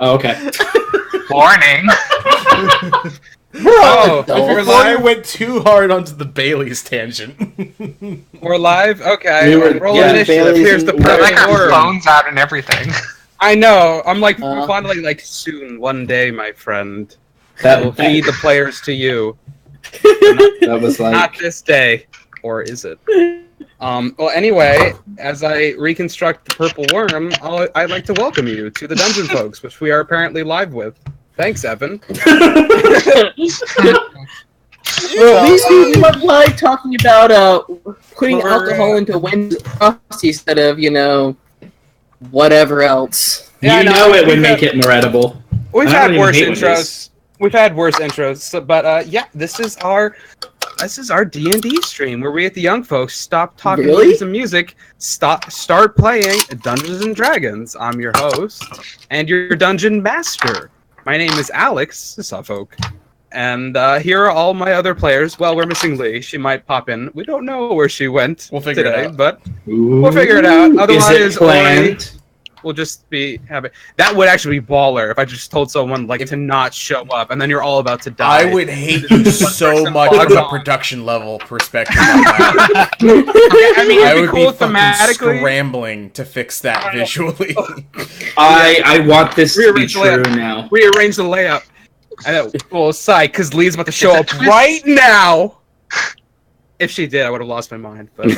Oh, okay. Warning. Oh, Before you went too hard onto the Bailey's tangent. we're live? Okay. We were- Roll yeah, initiative. Bailey's Here's the in- I perfect got order. phones out and everything. I know. I'm like, Uh, finally, like, soon, one day, my friend. I That, will feed the players to you. that was Not like... this day. Or is it? Well, anyway, as I reconstruct the purple worm, I'd like to welcome you to the Dungeon Folks, which we are apparently live with. Thanks, Evan. Well, at least we went live talking about putting We're, alcohol into Wendy's crust instead of, whatever else. Yeah, I you know it would we've make had- it inedible. We've I had don't even worse hate Wendy's. intros. We've had worse intros, but yeah, this is our D&D stream where we at the young folks stop talking Really? movies and music, start playing Dungeons and Dragons. I'm your host and your dungeon master. My name is Alex Suffolk, and here are all my other players. Well, we're missing Lee. She might pop in. We don't know where she went We'll figure it today, out. but Ooh. we'll figure it out. Otherwise, is it planned? we'll just be having that would actually be baller if I just told someone like to not show up and then you're all about to die. I would hate you so much logs from a on. production level perspective. On that. I mean, I it'd would be cool be fucking thematically. scrambling to fix that visually. I want this to be Rearrange the true layout. now. Rearrange the layout. I know. Well, sigh, because Lee's about to show Is up it twist? right now. If she did, I would have lost my mind. But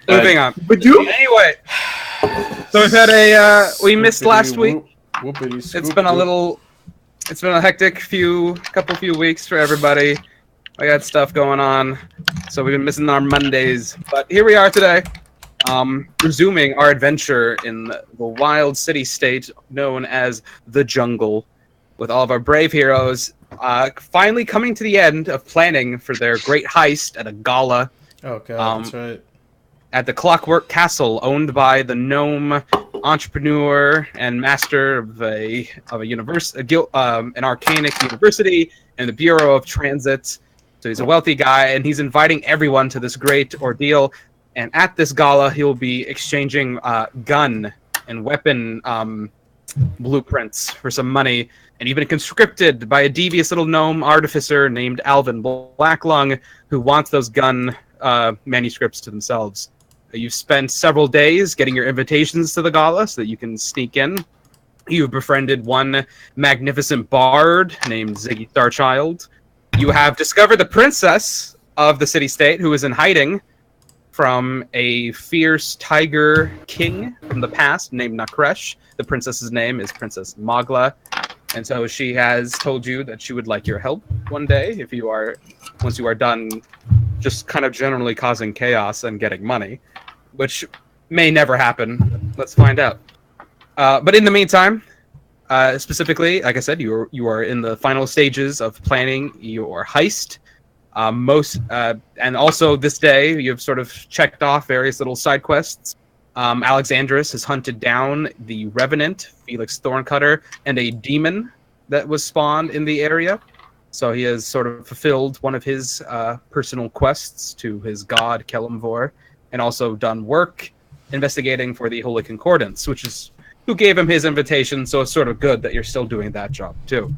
moving on. Anyway, so we've had we missed last week. It's been a hectic couple few weeks for everybody. I got stuff going on, so we've been missing our Mondays. But here we are today, resuming our adventure in the wild city state known as the jungle, with all of our brave heroes finally coming to the end of planning for their great heist at a gala Oh god, that's right. at the Clockwork Castle, owned by the gnome entrepreneur and master of an arcanic university and the Bureau of Transit. So he's a wealthy guy, and he's inviting everyone to this great ordeal. And at this gala, he'll be exchanging gun and weapon blueprints for some money, and even conscripted by a devious little gnome artificer named Alvin Blacklung, who wants those gun manuscripts to themselves. You've spent several days getting your invitations to the gala so that you can sneak in. You've befriended one magnificent bard named Ziggy Starchild. You have discovered the princess of the city-state, who is in hiding from a fierce tiger king from the past named Nakresh. The princess's name is Princess Magla. And so she has told you that she would like your help one day once you are done just kind of generally causing chaos and getting money, which may never happen. Let's find out. But in the meantime, specifically, like I said, you are in the final stages of planning your heist. And also this day, you've sort of checked off various little side quests. Alexandros has hunted down the Revenant, Felix Thorncutter, and a demon that was spawned in the area. So he has sort of fulfilled one of his personal quests to his god, Kelimvor, and also done work investigating for the Holy Concordance, which is who gave him his invitation, so it's sort of good that you're still doing that job, too.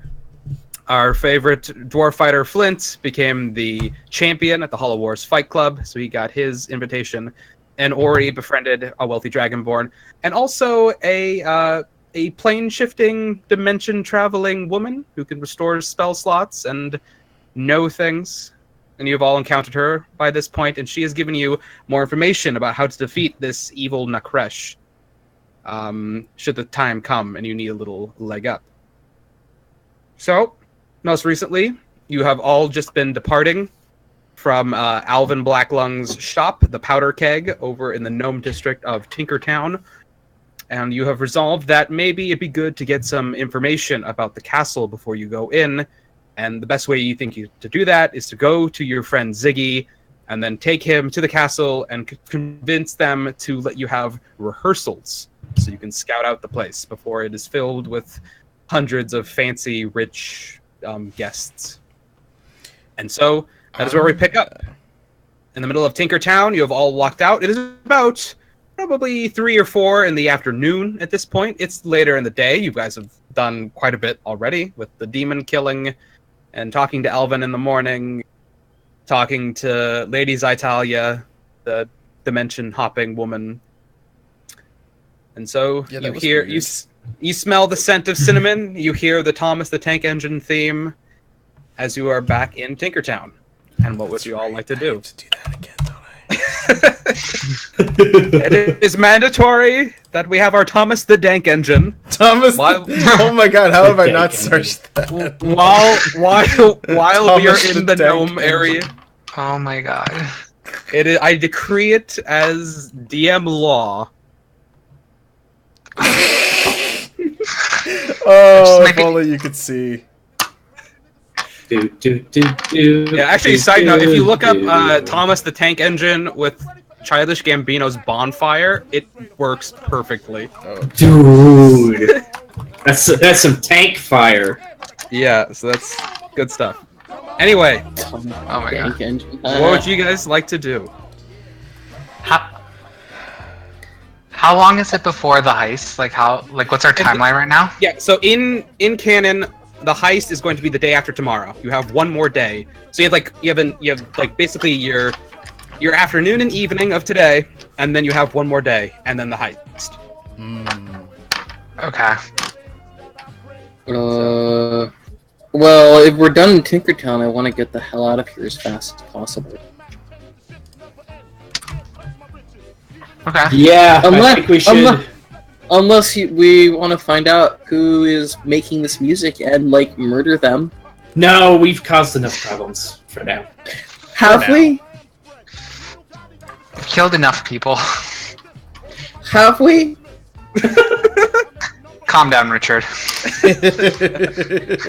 Our favorite dwarf fighter, Flint, became the champion at the Hollow Wars Fight Club, so he got his invitation. And Ori befriended a wealthy dragonborn, and also a plane-shifting, dimension-traveling woman who can restore spell slots and know things. And you've all encountered her by this point, and she has given you more information about how to defeat this evil Nakresh, should the time come and you need a little leg up. So, most recently, you have all just been departing from Alvin Blacklung's shop, the Powder Keg, over in the Gnome District of Tinkertown. And you have resolved that maybe it'd be good to get some information about the castle before you go in. And the best way you think to do that is to go to your friend Ziggy and then take him to the castle and convince them to let you have rehearsals so you can scout out the place before it is filled with hundreds of fancy, rich guests. And so that is where we pick up. In the middle of Tinkertown, you have all walked out. It is about probably 3 or 4 in the afternoon at this point. It's later in the day. You guys have done quite a bit already with the demon killing and talking to Elvin in the morning, talking to Lady Zytalia, the dimension hopping woman. And so Yeah, you was hear weird. you smell the scent of cinnamon, you hear the Thomas the Tank Engine theme as you are back in Tinkertown. And what would you all like to I do? have to do that again, don't I? It is mandatory that we have our Thomas the Dank Engine. Thomas. Why- Oh my god, how have I Okay, not okay. searched that? While we are Thomas in the the Tank gnome area, Oh my god. I decree it as DM law. Oh, Just if make it- only you could see. Yeah, actually, side note, if you look up Thomas the Tank Engine with Childish Gambino's Bonfire, it works perfectly. Oh. Dude, that's some tank fire. Yeah, so that's good stuff. Anyway, Oh my god. Tank engine. what would you guys like to do? How long is it before the heist? Like what's our timeline right now? Yeah, so in canon, the heist is going to be the day after tomorrow. You have one more day, so you have basically your afternoon and evening of today, and then you have one more day, and then the heist. Okay. Well, if we're done in Tinkertown, I want to get the hell out of here as fast as possible. Okay. Yeah, I Unless- think we should. Unless we want to find out who is making this music and, like, murder them. No, we've caused enough problems for now. Have now. we? We've killed enough people. Have we? Calm down, Richard.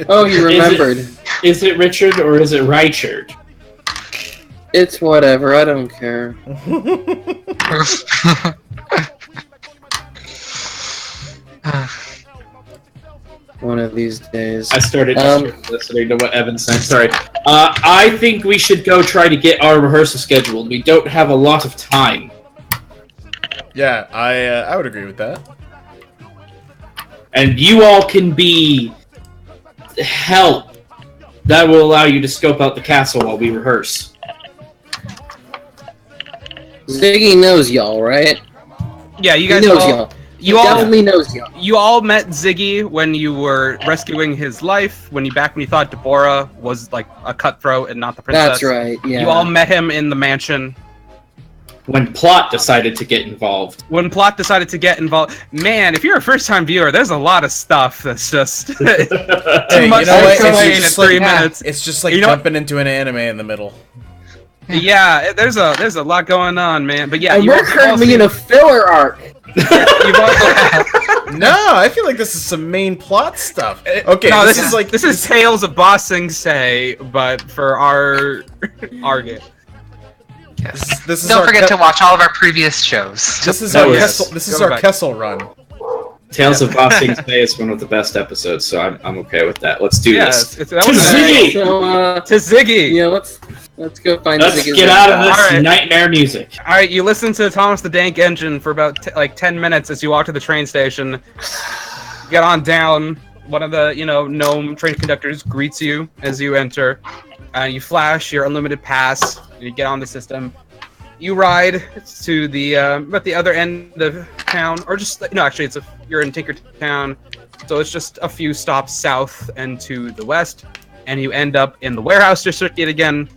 Oh, you remembered. Is it Richard or is it Reichard? It's whatever, I don't care. One of these days. I started listening to what Evan said. Sorry. I think we should go try to get our rehearsal scheduled. We don't have a lot of time. Yeah, I would agree with that. And you all can be help. That will allow you to scope out the castle while we rehearse. Ziggy knows y'all, right? Yeah, you He guys knows all y'all. you He all definitely knows y'all. you all met Ziggy when you were rescuing his life. When you thought Deborah was like a cutthroat and not the princess. That's right, yeah. You all met him in the mansion. When Plot decided to get involved. When Plot decided to get involved, man, if you're a first-time viewer, there's a lot of stuff that's just too Hey, much you know what? to explain It's in just 3 like- minutes. It's just like You know what? jumping into an anime in the middle. Yeah, there's a lot going on, man. But yeah, And you we're all currently seen- in a filler arc. you've all- No, I feel like this is some main plot stuff. Okay, no, this is like this is Tales of Ba Sing Se, but for our game. Yes. this is Don't our forget Ke- to watch all of our previous shows. This is That our was- Kessel. This is Go our back. Kessel run. Tales of Ba Sing Se is one of the best episodes, so I'm okay with that. Let's do Yeah, this. that was Ziggy! So, to Ziggy. yeah, let's go find Let's Ziggy's get out of this Alright. nightmare music. All right, you listen to Thomas the Dank Engine for about 10 minutes as you walk to the train station. Get on down. One of the gnome train conductors greets you as you enter. You flash your unlimited pass. You get on the system. You ride to the at the other end of town, or just actually you're in Tinkertown, so it's just a few stops south and to the west, and you end up in the warehouse district yet again.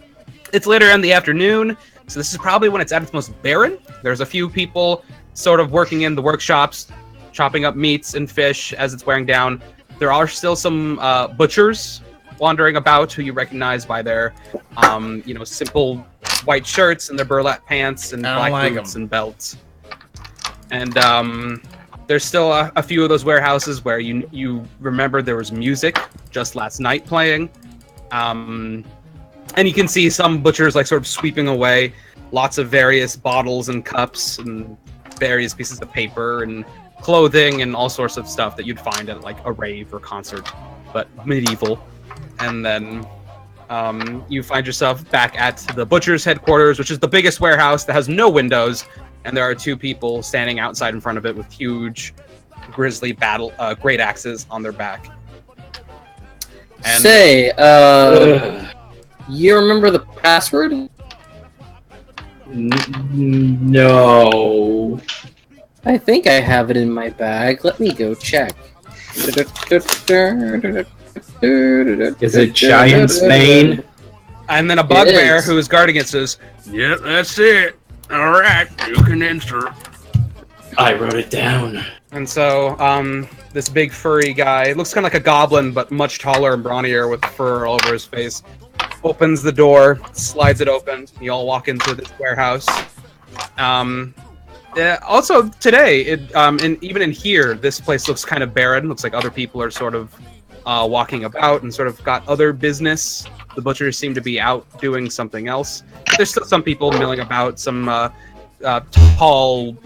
It's later in the afternoon, so this is probably when it's at its most barren. There's a few people sort of working in the workshops, chopping up meats and fish as it's wearing down. There are still some butchers wandering about who you recognize by their, simple white shirts and their burlap pants and I don't black like boots 'em. and belts. And there's still a few of those warehouses where you remember there was music just last night playing. And you can see some butchers like sort of sweeping away lots of various bottles and cups and various pieces of paper and clothing and all sorts of stuff that you'd find at like a rave or concert, but medieval. And then you find yourself back at the butcher's headquarters, which is the biggest warehouse that has no windows and there are two people standing outside in front of it with huge grizzly great axes on their back. And you remember the password? No. I think I have it in my bag. Let me go check. Is it Giant's Mane? And then a bugbear who is guarding it says, "Yep, that's it. All right, you can enter." I wrote it down. And so, this big furry guy, looks kind of like a goblin, but much taller and brawnier with fur all over his face, opens the door, slides it open. You all walk into this warehouse. Also, today, even in here, this place looks kind of barren. Looks like other people are sort of walking about and sort of got other business. The butchers seem to be out doing something else. There's still some people milling about, some tall,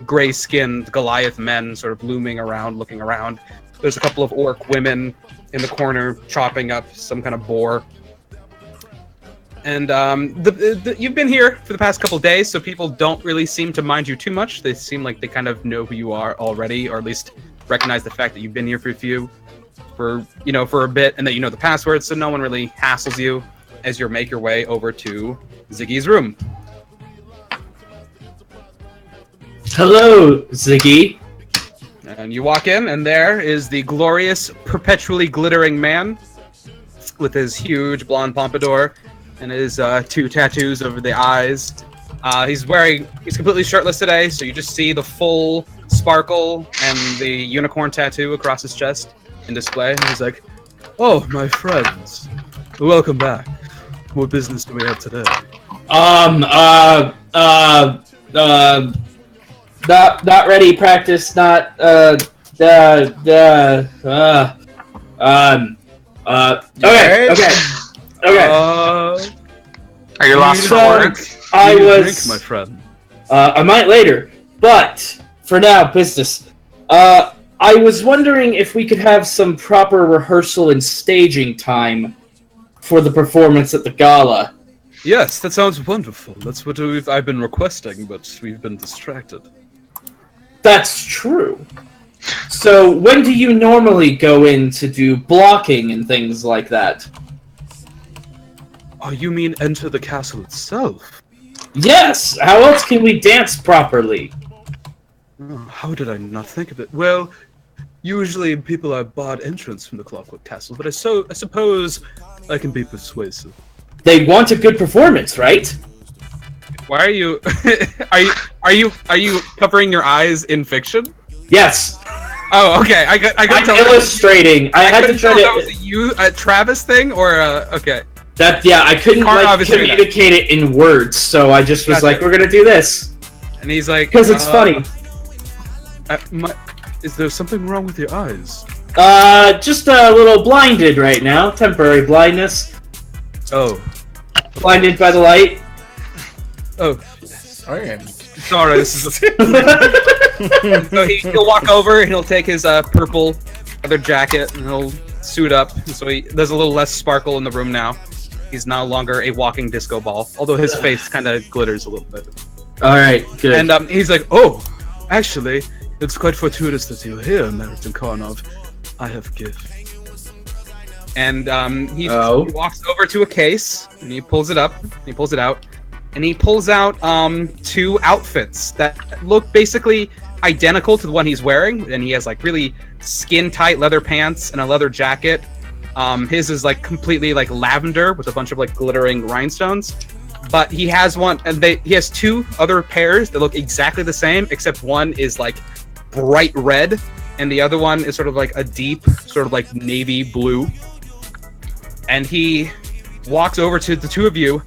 gray-skinned Goliath men sort of looming around, looking around. There's a couple of orc women in the corner chopping up some kind of boar. And you've been here for the past couple of days, so people don't really seem to mind you too much. They seem like they kind of know who you are already, or at least recognize the fact that you've been here for a bit, and that you know the password, so no one really hassles you as you make your way over to Ziggy's room. Hello, Ziggy. And you walk in, and there is the glorious, perpetually glittering man with his huge blonde pompadour and his two tattoos over the eyes. He's completely shirtless today, so you just see the full sparkle and the unicorn tattoo across his chest in display. And he's like, "Oh, my friends, welcome back. What business do we have today?" Not ready. Practice. Not. Okay. Are you lost for work? I was. Drink, my friend. I might later, but for now, business. I was wondering if we could have some proper rehearsal and staging time for the performance at the gala. Yes, that sounds wonderful. That's what I've been requesting, but we've been distracted. That's true. So, when do you normally go in to do blocking and things like that? Oh, you mean enter the castle itself? Yes! How else can we dance properly? Oh, how did I not think of it? Well, usually people are barred entrance from the Clockwork Castle, but I suppose I can be persuasive. They want a good performance, right? Why are you are you covering your eyes in fiction? Yes. Oh, okay. I got I'm illustrating. I had to try to. That was a Travis thing, or okay. I couldn't communicate it in words, so I just was like, "We're gonna do this," and he's like, "Because it's funny." Is there something wrong with your eyes? Just a little blinded right now. Temporary blindness. Oh. Blinded by the light. Oh. Okay. Sorry, this is. So he'll walk over and he'll take his purple leather jacket and he'll suit up. So there's a little less sparkle in the room now. He's no longer a walking disco ball, although his face kind of glitters a little bit. All right, good. And he's like, "Oh, actually, it's quite fortuitous that you're here, Meriton Karnov. I have a gift." And he walks over to a case and he pulls it up. He pulls it out, and he pulls out two outfits that look basically identical to the one he's wearing. And he has like really skin-tight leather pants and a leather jacket. His is like completely like lavender with a bunch of like glittering rhinestones. But he has one, and he has two other pairs that look exactly the same, except one is like bright red, and the other one is sort of like a deep, sort of like navy blue. And he walks over to the two of you,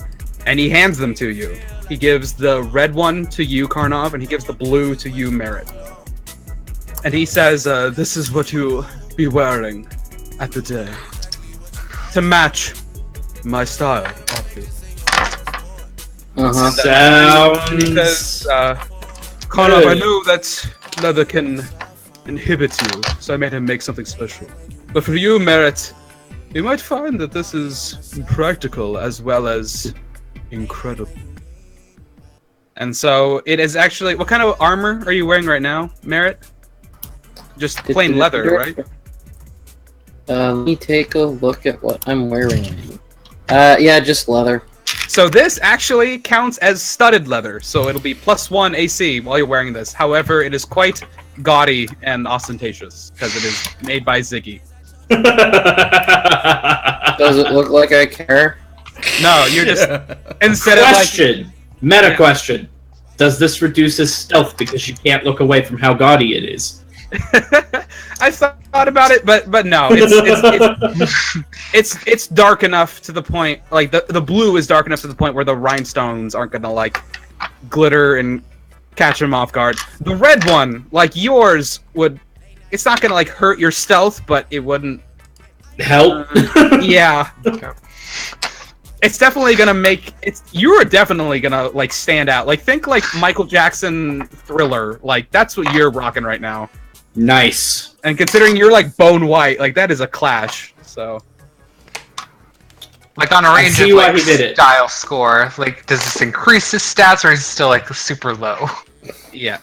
and he hands them to you. He gives the red one to you, Karnov, and he gives the blue to you, Merritt. And he says, "This is what you'll be wearing at the day, to match my style, obviously." Sounds. And he says, "Karnov, I know that leather can inhibit you, so I made him make something special. But for you, Merritt, you might find that this is practical as well as incredible." And so it is actually. What kind of armor are you wearing right now, Merritt? Just plain leather, right? Let me take a look at what I'm wearing. Yeah, just leather. So this actually counts as studded leather, so it'll be +1 AC while you're wearing this. However, it is quite gaudy and ostentatious because it is made by Ziggy. Does it look like I care? No, you're just instead Question. Meta question. Does this reduce his stealth because you can't look away from how gaudy it is? I thought about it, but no, it's dark enough to the point, like the blue is dark enough to the point where the rhinestones aren't gonna like glitter and catch him off guard. The red one, like yours, would. It's not gonna like hurt your stealth, but it wouldn't help. Yeah. It's definitely gonna make you're definitely gonna like stand out. Like think like Michael Jackson Thriller. Like that's what you're rocking right now. Nice. And considering you're like bone white, like that is a clash. So like on a range of why like he did it. style score, like does this increase his stats or is it still like super low? Yeah.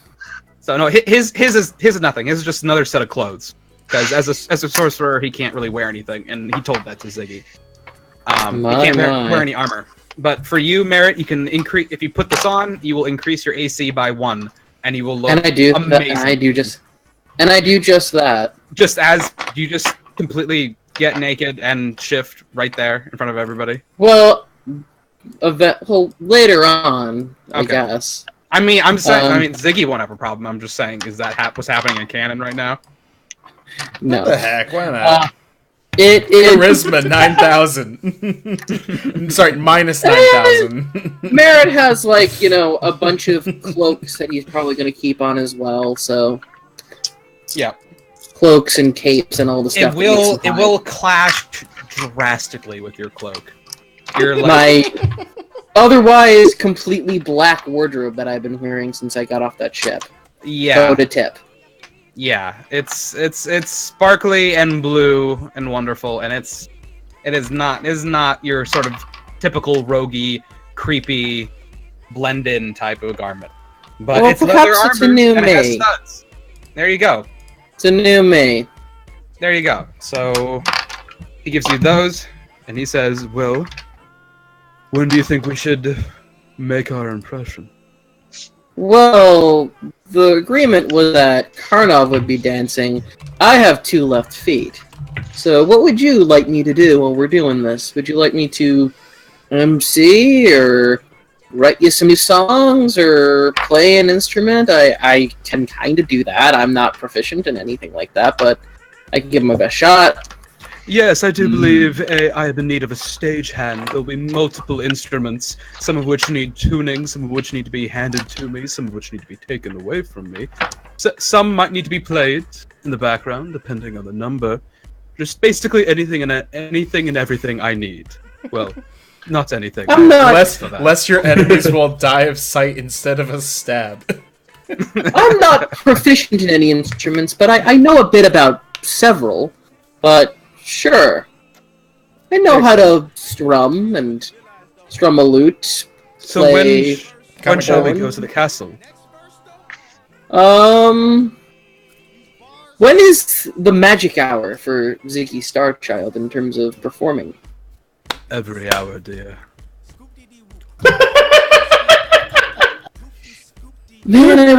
So no, his is nothing. His is just another set of clothes. Because as a sorcerer, he can't really wear anything, and he told that to Ziggy. He can't wear any armor. But for you, Merritt, you can increase if you put this on, you will increase your AC by 1, and you will look amazing. And I do just that. Just as you just completely get naked and shift right there in front of everybody. Well, later on, I guess. I mean, I'm saying. Ziggy won't have a problem. I'm just saying, is that what's happening in canon right now? No. What the heck? Why not? It Charisma 9,000. Sorry, minus 9,000. Merritt has a bunch of cloaks that he's probably going to keep on as well. So yeah, cloaks and capes and all the stuff. It will clash drastically with your cloak. You're like my otherwise completely black wardrobe that I've been wearing since I got off that ship. Yeah. So to tip. Yeah, it's sparkly and blue and wonderful, and it is not your sort of typical roguey, creepy, blend-in type of garment. But well, it's leather perhaps it's armor a new and it has me. studs. There you go. It's a new me. There you go. So he gives you those, and he says, "Well, when do you think we should make our impression?" Well, the agreement was that Karnov would be dancing. I have 2 left feet. So what would you like me to do while we're doing this? Would you like me to MC, or write you some new songs, or play an instrument? I can kind of do that. I'm not proficient in anything like that, but I can give my best shot. Yes, I do believe I am in need of a stagehand. There'll be multiple instruments, some of which need tuning, some of which need to be handed to me, some of which need to be taken away from me. Some might need to be played in the background, depending on the number. Just basically anything and everything I need. Well, not anything. Lest your enemies will die of sight instead of a stab. I'm not proficient in any instruments, but I know a bit about several. But sure, I know how to strum a lute. So when shall we go to the castle? When is the magic hour for Ziggy Starchild in terms of performing? Every hour, dear. Man, I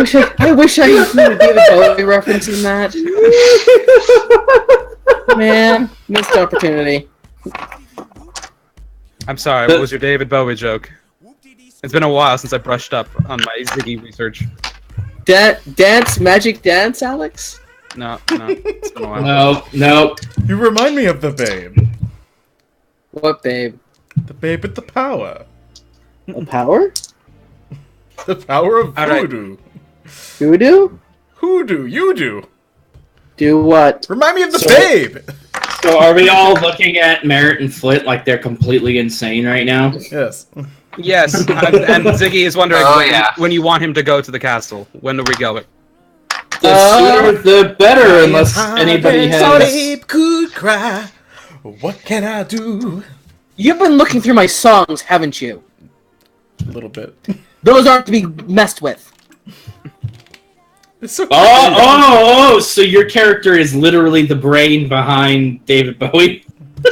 wish I knew David Bowie reference in that. Man, missed opportunity. I'm sorry, what was your David Bowie joke? It's been a while since I brushed up on my Ziggy research. Magic dance, Alex? No, it's been a while. No. You remind me of the babe. What babe? The babe with the power. The power? The power of All right. voodoo. Voodoo? Hoodoo, you do. Do what? Remind me of the babe. So are we all looking at Merritt and Flit like they're completely insane right now? Yes. Yes, and Ziggy is wondering when you want him to go to the castle. When are we going? The sooner the better, unless anybody has... Babe could cry. What can I do? You've been looking through my songs, haven't you? A little bit. Those aren't to be messed with. It's so So your character is literally the brain behind David Bowie.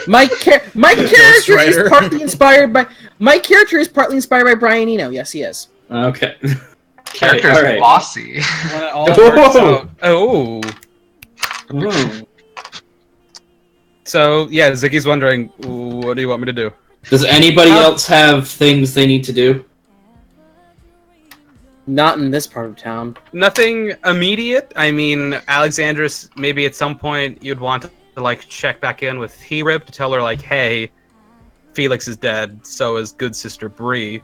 My character is Writer. partly inspired by Brian Eno. Yes, he is. Okay. Character's all right. bossy. When it all works out. Oh. Oh. So yeah, Ziggy's wondering, what do you want me to do? Does anybody else have things they need to do? Not in this part of town. Nothing immediate. I mean, Alexandris, maybe at some point you'd want to like check back in with He-Rip to tell her like, hey, Felix is dead, so is good sister Bree.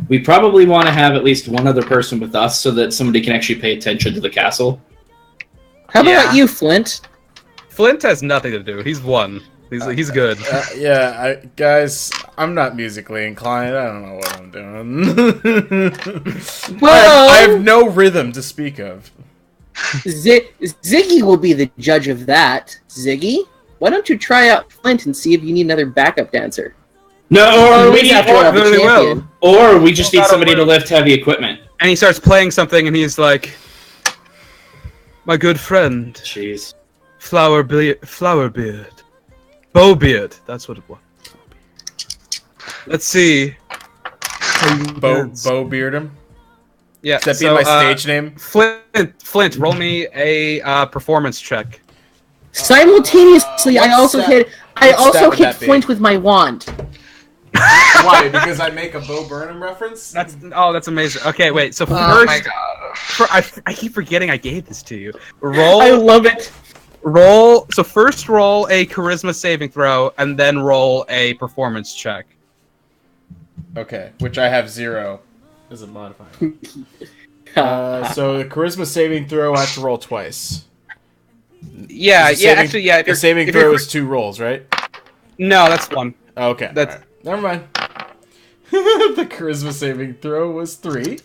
We probably want to have at least one other person with us so that somebody can actually pay attention to the castle. How about Yeah. you, Flint? Flint has nothing to do. He's one. He's good. Guys, I'm not musically inclined. I don't know what I'm doing. Well, I have no rhythm to speak of. Ziggy will be the judge of that. Ziggy, why don't you try out Flint and see if you need another backup dancer? No, or we need, After a really champion. or we just need somebody to lift heavy equipment. And he starts playing something, and he's like, "My good friend, Jeez. Flowerbeard, Bowbeard. That's what it was. Let's see. Bo Beardham? Yeah. Should that be my stage name? Flint, roll me a performance check. Simultaneously, I what also stat- hit. I what stat also would hit that be? Flint with my wand. Why? Because I make a Bo Burnham reference? That's amazing. Okay, wait. So Oh my first, god. I keep forgetting I gave this to you. I love it. Roll. So first, roll a charisma saving throw, and then roll a performance check. Okay, which I have 0 as a modifier. So the charisma saving throw, I have to roll twice. Yeah, The saving- actually, yeah. The saving throw is 2 rolls, right? No, that's one. Okay, That's- alright. Never mind. The charisma saving throw was 3.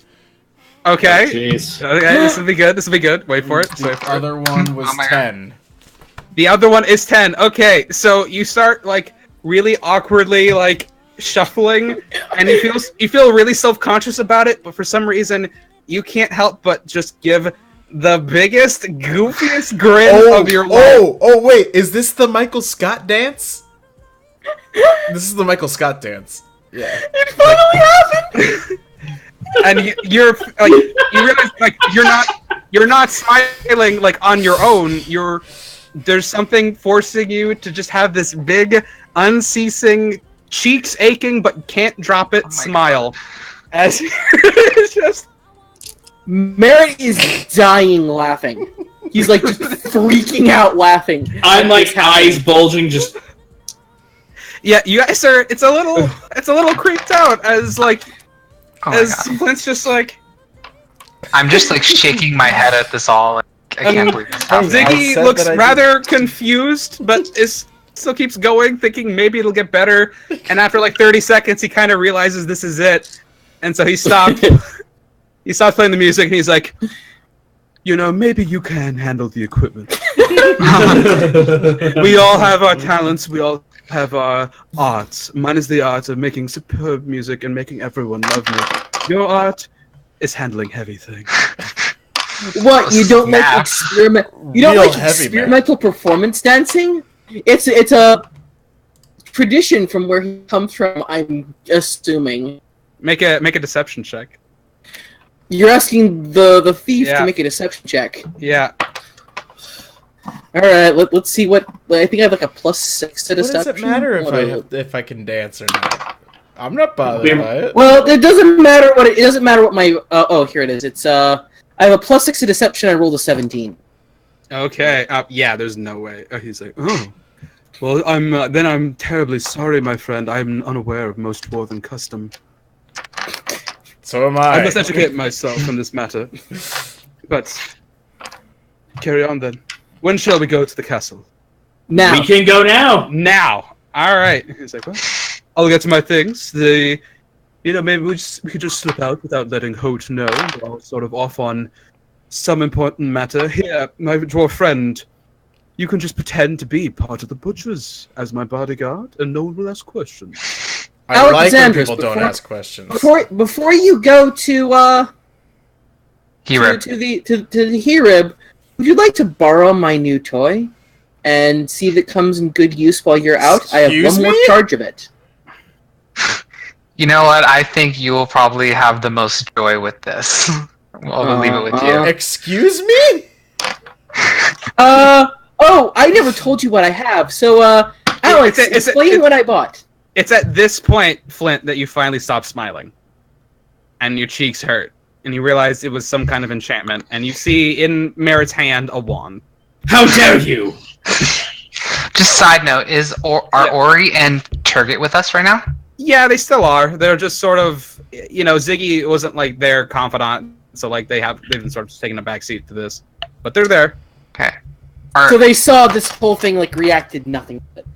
Okay. Jeez. Okay, this will be good. This will be good. Wait for it. Wait The for it. other one was Oh my God. 10. The other one is 10. Okay, so you start like really awkwardly like shuffling, and you feel really self-conscious about it, but for some reason you can't help but just give the biggest, goofiest grin of your life. Oh, wait, is this the Michael Scott dance? This is the Michael Scott dance. Yeah. It finally happened. And you're like, you realize like you're not smiling like on your own. There's something forcing you to just have this big, unceasing, cheeks aching but can't drop it my smile. As it's just Merritt is dying laughing. He's like just freaking out laughing. I'm at like this happening. eyes bulging, just yeah, you guys are. It's a little creeped out as like Oh my as god. Flint's just like I'm just like shaking my head at this all. Like, I can't believe this happened. I Ziggy said looks that I rather confused, but still keeps going, thinking maybe it'll get better. And after like 30 seconds, he kind of realizes this is it, and so he stopped. He stopped playing the music, and he's like, "You know, maybe you can handle the equipment. We all have our talents. We all have our arts. Mine is the art of making superb music and making everyone love me. Your art is handling heavy things." What, you don't like Snap. experiment? You don't Real like heavy, man. experimental performance dancing? It's a tradition from where he comes from. I'm assuming Make a deception check. you're asking the thief Yeah. to make a deception check. Yeah. All right, let's see what. I think I have like a +6 to What does deception. it matter Whatever. if I can dance or not? I'm not bothered by it. Well, it doesn't matter what it doesn't matter what my. Oh, here it is. It's I have a +6 to deception. I rolled a 17. Okay. Yeah. There's no way. He's like, oh. Well, I'm terribly sorry, my friend. I'm unaware of most dwarven custom. So am I I. must educate myself on this matter. But carry on then. When shall we go to the castle? Now, we can go now. Now. All right. He's like, well, I'll get to my things. Maybe we could just slip out without letting Holt know. We're all sort of off on some important matter. Here, my dwarf friend, you can just pretend to be part of the butchers as my bodyguard, and no one will ask questions. I like when Alexandros, people don't ask questions. Before you go to Herib. to the Herib, would you like to borrow my new toy and see if it comes in good use while you're out? I have Excuse one more me? charge of it. You know what? I think you will probably have the most joy with this. I'll leave it with you. Excuse me? Oh, I never told you what I have. So, Alex, explain what I bought. It's at this point, Flint, that you finally stop smiling. And your cheeks hurt. And you realize it was some kind of enchantment. And you see in Merritt's hand a wand. How dare you! Just side note, are Ori and Turget with us right now? Yeah, they still are. They're just sort of, Ziggy wasn't like their confidant, so like they've been sort of taking a backseat to this, but they're there. Okay. So they saw this whole thing, like reacted nothing to it.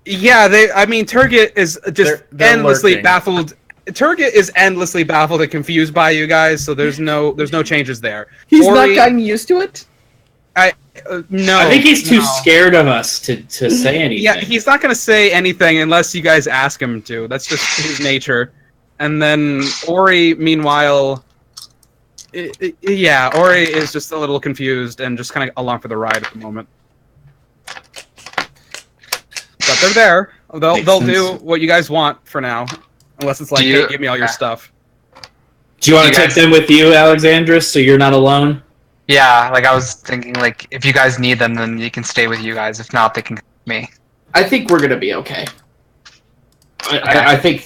Yeah, Turget is just They're endlessly lurking. baffled. Turget is endlessly baffled and confused by you guys, so there's no changes there. He's Ori, not gotten used to it. No. I think he's too scared of us to say anything. Yeah, he's not gonna say anything unless you guys ask him to. That's just his nature. And then Ori, meanwhile, Ori is just a little confused and just kind of along for the ride at the moment. But they're there. They'll do what you guys want for now, unless it's like, hey, give me all your stuff. Do you want to take them with you, Alexandros, so you're not alone? Yeah, like I was thinking, like if you guys need them, then you can stay with you guys. If not, they can come with me. I think we're gonna be okay. I think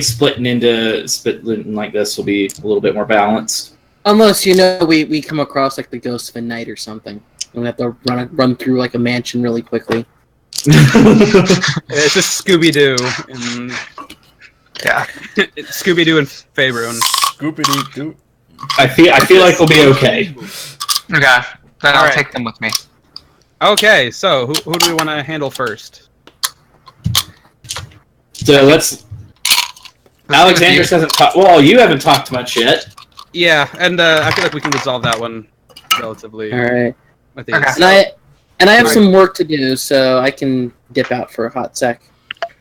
splitting like this will be a little bit more balanced. Unless we come across like the ghost of a night or something, and we have to run through like a mansion really quickly. It's just Scooby-Doo and Scooby-Doo and Faerun. Scooby-Doo. I feel like we'll be okay. Okay, then I'll Alright. take them with me. Okay, so who do we want to handle first? So Alexandros hasn't talked. Well, you haven't talked much yet. Yeah, and I feel like we can resolve that one relatively. All right. With these. Okay. And I have some work to do, so I can dip out for a hot sec.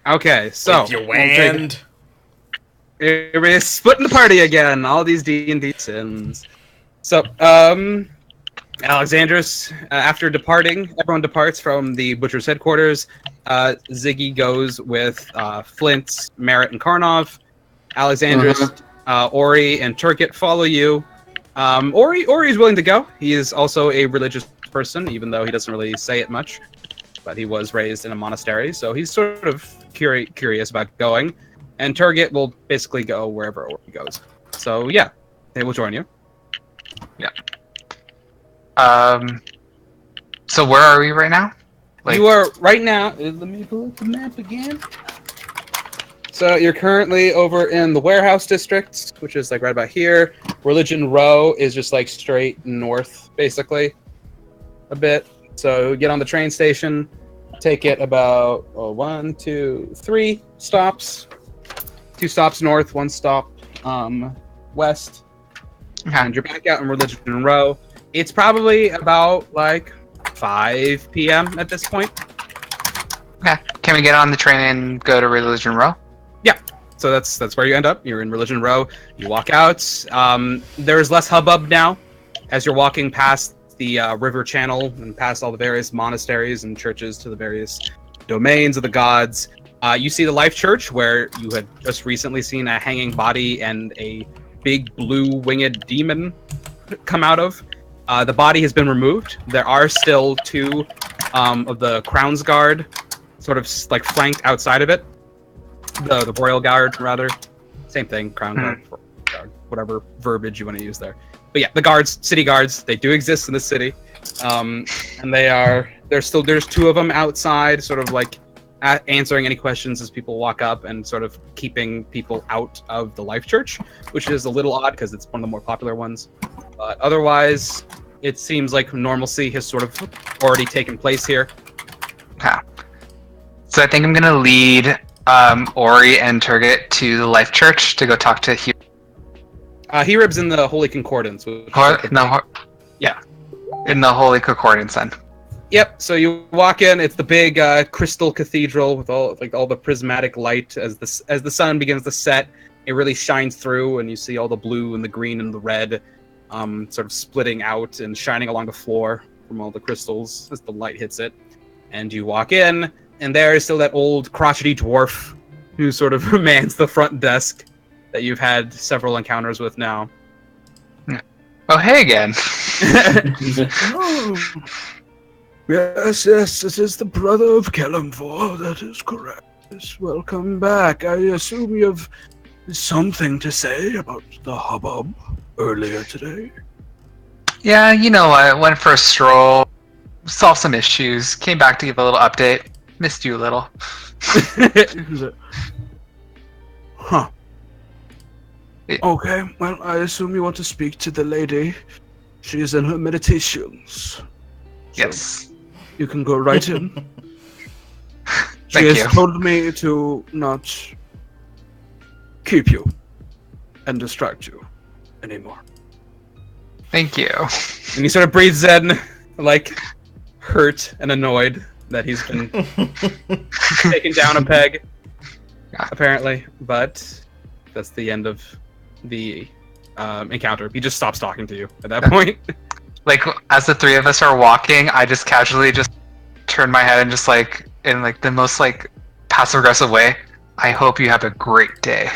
Okay, so With your wand. we're splitting the party again. All these D&D sins. So, Alexandros, after departing, everyone departs from the Butcher's headquarters. Ziggy goes with Flint, Merritt, and Karnov. Alexandros, Ori, and Turkit follow you. Ori is willing to go. He is also a religious person, even though he doesn't really say it much. But he was raised in a monastery, so he's sort of curious about going. And Turgit will basically go wherever Ori goes. So yeah, they will join you. Yeah. So where are we right now? You are right now. Let me pull up the map again. So you're currently over in the warehouse district, which is like right about here. Religion Row is just like straight north, basically, a bit. So you get on the train station, take it about 1, 2, 3 stops. 2 stops north, 1 stop west. And you're back out in Religion Row. It's probably about like 5 p.m. at this point. Okay. Can we get on the train and go to Religion Row? Yeah. So that's where you end up. You're in Religion Row. You walk out. There's less hubbub now as you're walking past the river channel and past all the various monasteries and churches to the various domains of the gods. You see the Life Church, where you had just recently seen a hanging body and a big blue winged demon come out of. The body has been removed. There are still 2 of the Crown's Guard sort of like flanked outside of it. The Royal Guard, rather. Still Crown Guard, Guard, whatever verbiage you want to use there. But yeah, the guards, city guards, they do exist in the city. And there's 2 of them outside, sort of like answering any questions as people walk up and sort of keeping people out of the Life Church, which is a little odd because it's one of the more popular ones. But otherwise, it seems like normalcy has sort of already taken place here. Okay. So I think I'm gonna lead Ori and Turgit to the Life Church to go talk to Herib. Herib's in the Holy Concordance. In the Holy Concordance then. Yep. So you walk in. It's the big crystal cathedral with all the prismatic light as the sun begins to set. It really shines through, and you see all the blue and the green and the red, sort of splitting out and shining along the floor from all the crystals as the light hits it. And you walk in, and there is still that old crotchety dwarf who sort of mans the front desk that you've had several encounters with now. Oh, hey again. Oh. Yes, this is the brother of Kellamvor. That is correct. Yes, welcome back. I assume you have something to say about the hubbub earlier today. Yeah, you know what? Went for a stroll, solved some issues, came back to give a little update. Missed you a little. Huh. Okay, well, I assume you want to speak to the lady. She is in her meditations. Yes. You can go right in. She Thank has you. told me to not keep you and distract you anymore. Thank you. And he sort of breathes in, like, hurt and annoyed that he's been taken down a peg, apparently. But that's the end of the encounter. He just stops talking to you at that point. Like, as the three of us are walking, I just casually just turn my head and just, like, in, like, the most, like, passive-aggressive way, I hope you have a great day.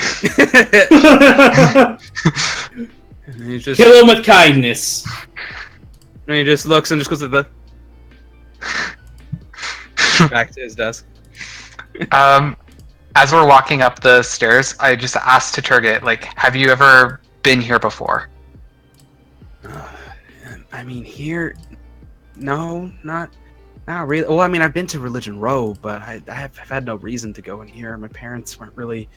And he just, Kill him with kindness. and he just looks and just goes to the back to his desk. As we're walking up the stairs, I just asked to Turget, like, have you ever been here before? I mean, here, no, not really. Well, I mean, I've been to Religion Row, but I have had no reason to go in here. My parents weren't really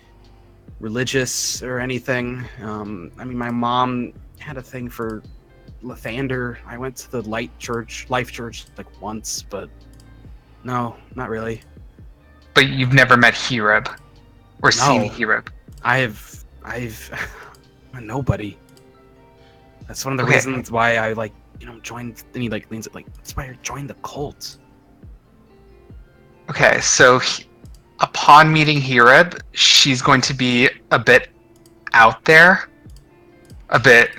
religious or anything. I mean, my mom had a thing for Lathander. I went to the Life Church, like once, but no, not really. But you've never met Herib or seen Herib. I've nobody. That's one of the Okay. reasons why I joined. And he like leans it like that's why I joined the cult. Okay, so upon meeting Herib, she's going to be a bit out there, a bit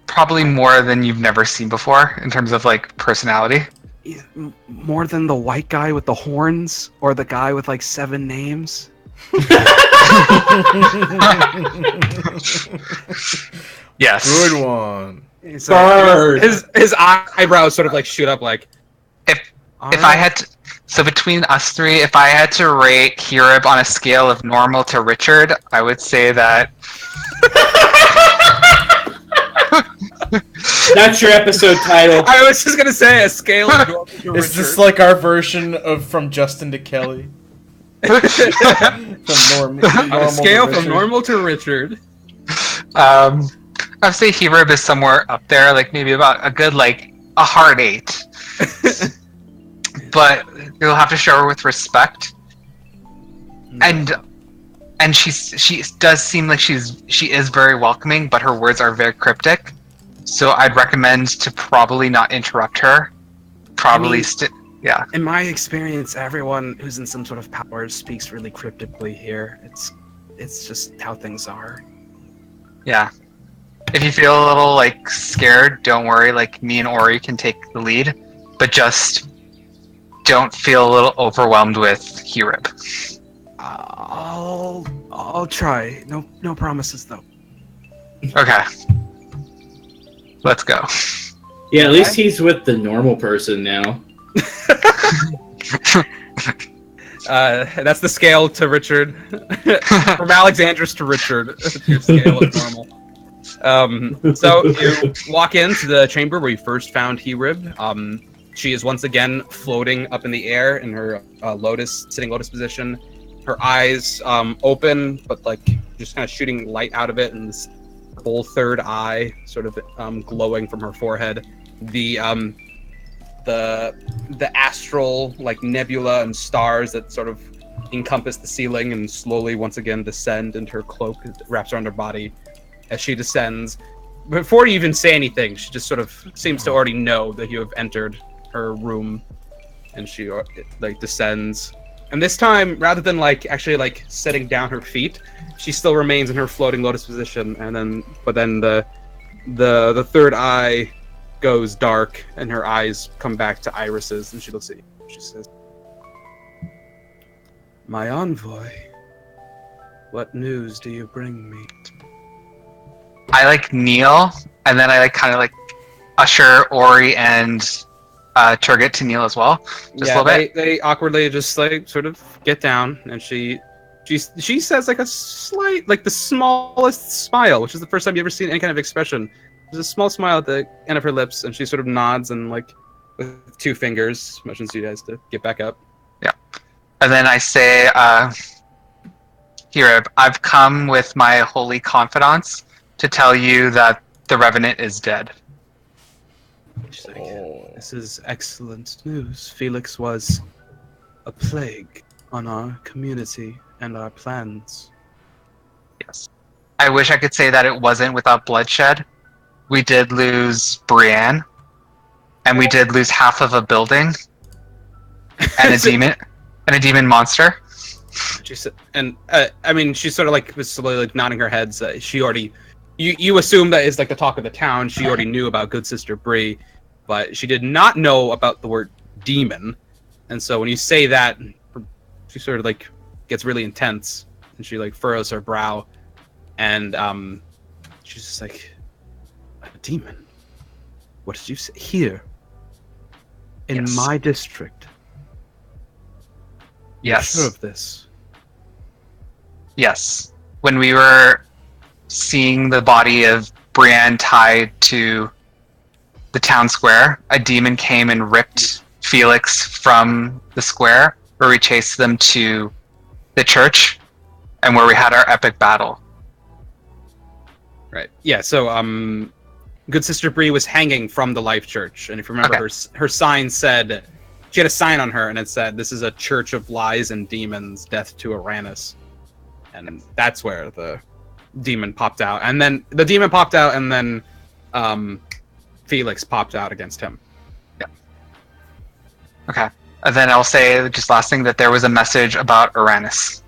probably more than you've never seen before in terms of like personality. More than the white guy with the horns or the guy with like 7 names. Yes. Good one. So Bird. his eyebrows sort of like shoot up like. If I had to, so between us three, if I had to rate Herib on a scale of normal to Richard, I would say that. That's your episode title. I was just gonna say a scale of normal to Is this Richard. like our version of from Justin to Kelly? From normal On a scale to from Richard? normal to Richard. I'd say Herib is somewhere up there, like maybe about a good like a hard 8. But you'll have to show her with respect. And she does seem like she is very welcoming, but her words are very cryptic. So I'd recommend to probably not interrupt her. Probably yeah. In my experience, everyone who's in some sort of power speaks really cryptically here. It's just how things are. Yeah. If you feel a little like scared, don't worry, like me and Ori can take the lead, but just don't feel a little overwhelmed with Herib. I'll try. No promises though. Okay. Let's go. Yeah, at least he's with the normal person now. That's the scale to Richard. From Alexandros to Richard. Your scale of normal. So you walk into the chamber where you first found Herib. She is once again floating up in the air in her sitting lotus position. Her eyes open, but like just kind of shooting light out of it, and this whole third eye sort of glowing from her forehead. The astral like nebula and stars that sort of encompass the ceiling and slowly once again descend into her cloak, wraps around her body as she descends. Before you even say anything, she just sort of seems to already know that you have entered her room, and she like descends. And this time, rather than like actually like setting down her feet, she still remains in her floating lotus position. And then, but then the third eye goes dark, and her eyes come back to irises, and she looks at you. She says, "My envoy, what news do you bring me?" I like kneel, and then I like kind of like usher Ori and Turgut to kneel as well. Just a little bit. They awkwardly just like sort of get down, and she says like a slight, like the smallest smile, which is the first time you've ever seen any kind of expression. There's a small smile at the end of her lips, and she sort of nods and like with 2 fingers motions to you guys to get back up. Yeah, and then I say, "Here, I've come with my holy confidants to tell you that the Revenant is dead." She's like, "This is excellent news. Felix was a plague on our community and our plans." Yes. I wish I could say that it wasn't without bloodshed. We did lose Brienne, and we did lose half of a building, and a demon monster. She said, and I mean, she sort of like was slowly like nodding her head. So she already, you assume that is like the talk of the town. She already knew about Good Sister Bree, but she did not know about the word demon. And so when you say that, she sort of like gets really intense, and she like furrows her brow, and she's just like, "A demon? What did you say? Here in Yes. my district?" Yes. You're sure of this? Yes. When we were seeing the body of Brienne tied to the town square, a demon came and ripped Felix from the square, where we chased them to the church, and where we had our epic battle. Right. Yeah. So, Good Sister Bree was hanging from the Life Church, and if you remember, her sign said, she had a sign on her, and it said, "This is a church of lies and demons. Death to Uranus." And that's where the demon popped out, and then Felix popped out against him. Yeah. Okay. And then I'll say just last thing that there was a message about Uranus.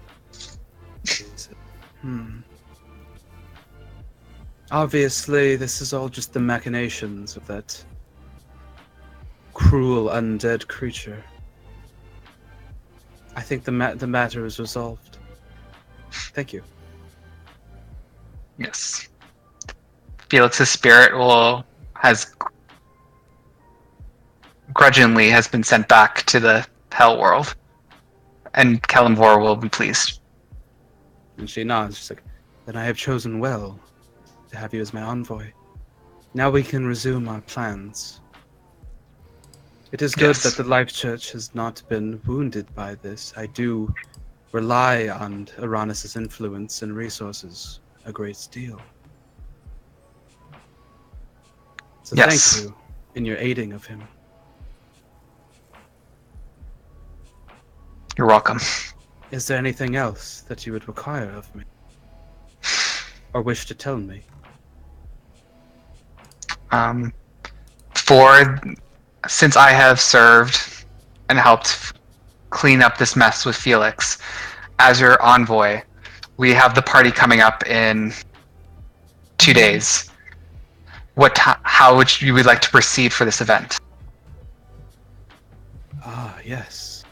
Obviously, this is all just the machinations of that cruel undead creature. I think the matter is resolved. Thank you. Yes. Felix's spirit has grudgingly been sent back to the hell world, and Kelemvor will be pleased. And she nods. She's like, "Then I have chosen well to have you as my envoy. Now we can resume our plans. It is good that the Life Church has not been wounded by this. I do rely on Uranus' influence and resources a great deal. So Yes. thank you in your aiding of him." You're welcome. Is there anything else that you would require of me? Or wish to tell me? Since I have served and helped clean up this mess with Felix, as your envoy, we have the party coming up in 2 days. How would you like to proceed for this event? Ah, yes.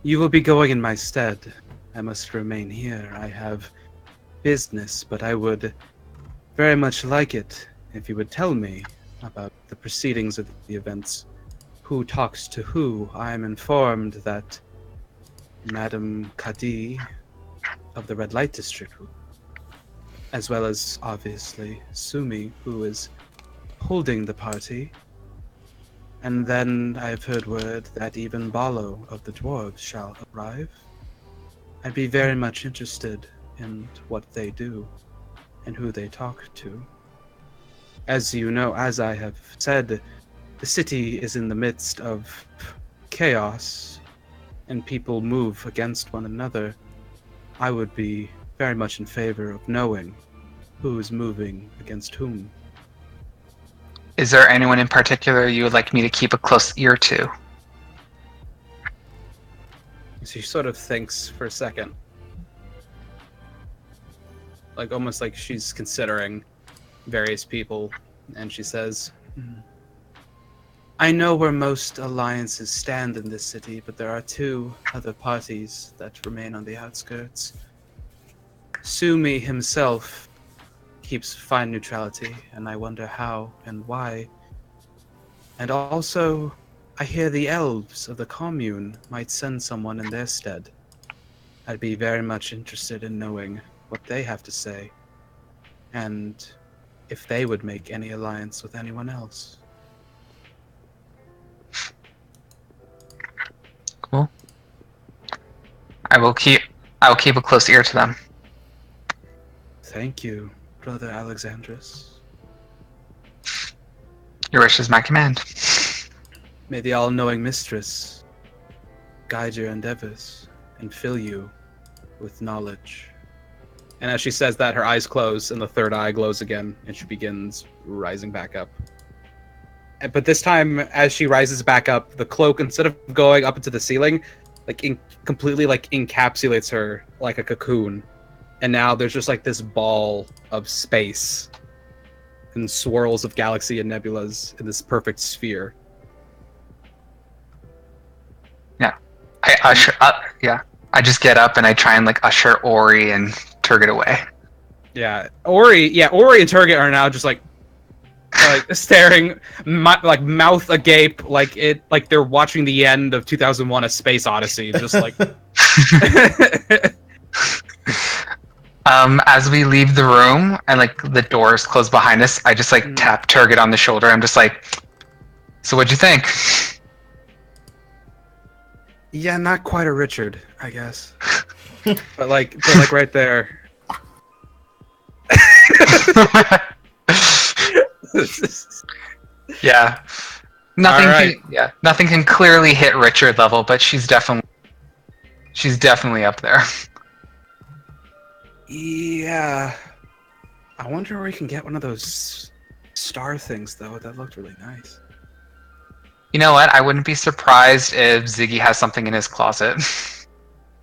You will be going in my stead. I must remain here. I have business, but I would very much like it if you would tell me about the proceedings of the events. Who talks to who? I am informed that Madame Kadi of the Red Light District, as well as, obviously, Sumi, who is holding the party. And then I have heard word that even Balo of the Dwarves shall arrive. I'd be very much interested in what they do and who they talk to. As you know, as I have said, the city is in the midst of chaos and people move against one another. I would be very much in favor of knowing who is moving against whom. Is there anyone in particular you would like me to keep a close ear to? She sort of thinks for a second. Like, almost like she's considering various people. And she says, I know where most alliances stand in this city, but there are 2 other parties that remain on the outskirts. Sumi himself keeps fine neutrality, and I wonder how and why. And also, I hear the elves of the commune might send someone in their stead. I'd be very much interested in knowing what they have to say, and if they would make any alliance with anyone else. Cool. I will keep a close ear to them. Thank you, Brother Alexandrus. Your wish is my command. May the all-knowing mistress guide your endeavors and fill you with knowledge. And as she says that, her eyes close and the third eye glows again, and she begins rising back up. But this time, as she rises back up, the cloak, instead of going up into the ceiling, completely encapsulates her like a cocoon. And now there's just like this ball of space and swirls of galaxy and nebulas in this perfect sphere. I just get up and I try and usher Ori and Turget away. Ori and Turget are now just staring, mouth agape, like they're watching the end of 2001: A Space Odyssey, just like. As we leave the room and the doors close behind us, I just tap Turget on the shoulder. I'm just like, so what'd you think? Yeah, not quite a Richard, I guess. but right there. Yeah. Nothing can clearly hit Richard level, but she's definitely up there. Yeah. I wonder where we can get one of those star things though. That looked really nice. You know what? I wouldn't be surprised if Ziggy has something in his closet.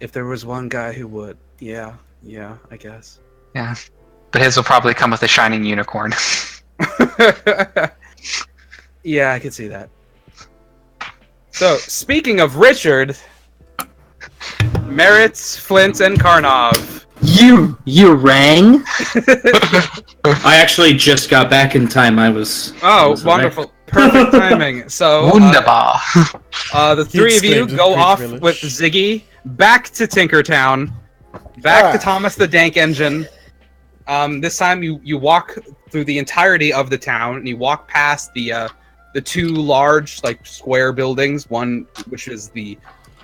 If there was one guy who would. Yeah, I guess. Yeah. But his will probably come with a shining unicorn. Yeah, I could see that. So, speaking of Richard, Merritt, Flint, and Karnov. You rang? I actually just got back in time. I was wonderful. Perfect timing. So, Wunderbar. The three of you go off with Ziggy back to Tinkertown, back to Thomas the Dank Engine. This time you walk through the entirety of the town, and you walk past the 2 large square buildings. One which is the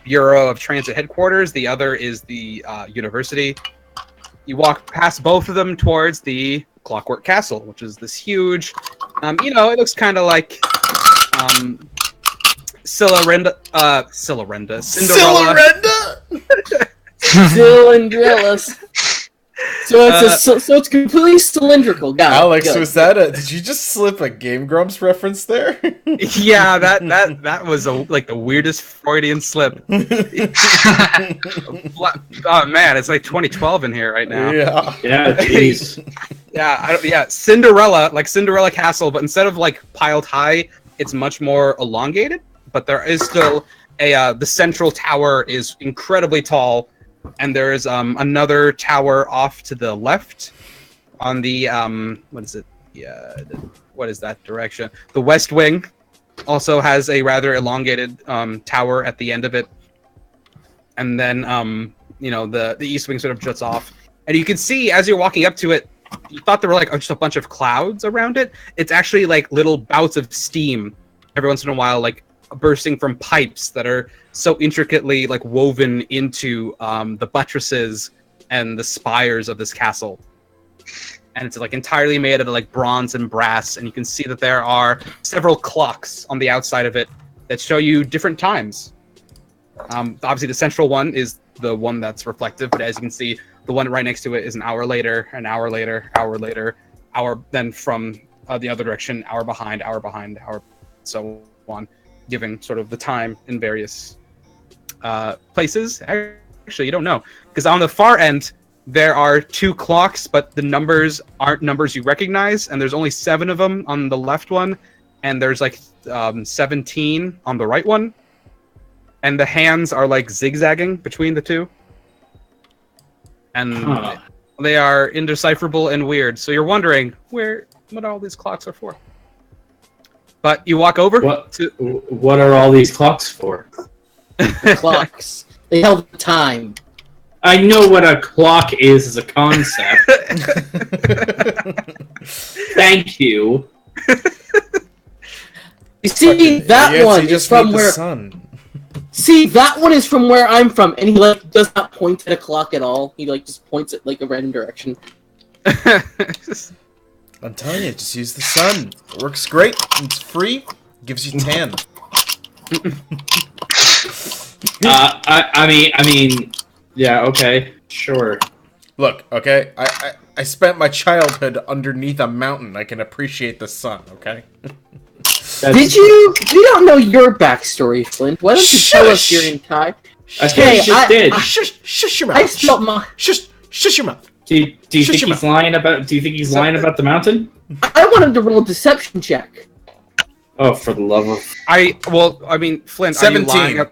Bureau of Transit headquarters. The other is the university. You walk past both of them towards the Clockwork Castle, which is this huge. It looks kind of like Cinderella. Cylindrillas. So it's completely cylindrical. Alex, was that did you just slip a Game Grumps reference there? Yeah, that was the weirdest Freudian slip. Oh man, it's 2012 in here right now. Yeah, jeez. Cinderella Castle, but instead of piled high, it's much more elongated. But there is still the central tower is incredibly tall. And there's another tower off to the left on the what is it? Yeah, what is that direction? The West Wing also has a rather elongated tower at the end of it. And then the East Wing sort of juts off. And you can see as you're walking up to it, you thought there were just a bunch of clouds around it. It's actually little bouts of steam every once in a while, bursting from pipes that are so intricately woven into the buttresses and the spires of this castle. And it's entirely made out of bronze and brass, and you can see that there are several clocks on the outside of it that show you different times. Obviously the central one is the one that's reflective, but as you can see, the one right next to it is an hour later, an hour later, hour later, hour then from the other direction, hour behind, hour, so on, giving sort of the time in various places. Actually, you don't know, because on the far end there are 2 clocks, but the numbers aren't numbers you recognize, and there's only 7 of them on the left one, and there's like 17 on the right one, and the hands are like zigzagging between the 2, and they are indecipherable and weird. So you're wondering what all these clocks are for. But you walk over. What are all these clocks for? Clocks. They tell the time. I know what a clock is as a concept. Thank you. You see, that one is from where. Sun. See, that one is from where I'm from, and he like does not point at a clock at all. He like just points at like a random direction. I'm telling you, just use the sun. It works great. It's free. Gives you tan. I mean, yeah, okay, sure. Look, okay, I spent my childhood underneath a mountain. I can appreciate the sun, okay? Did you? We don't know your backstory, Flint. Why don't you tell us your entire? I just did. Shush your mouth. I spelt my. Shush your mouth. Do you think he's lying about? Do you think he's lying about the mountain? I wanted to roll a deception check. Oh, for the love of! I mean, Flint, 17.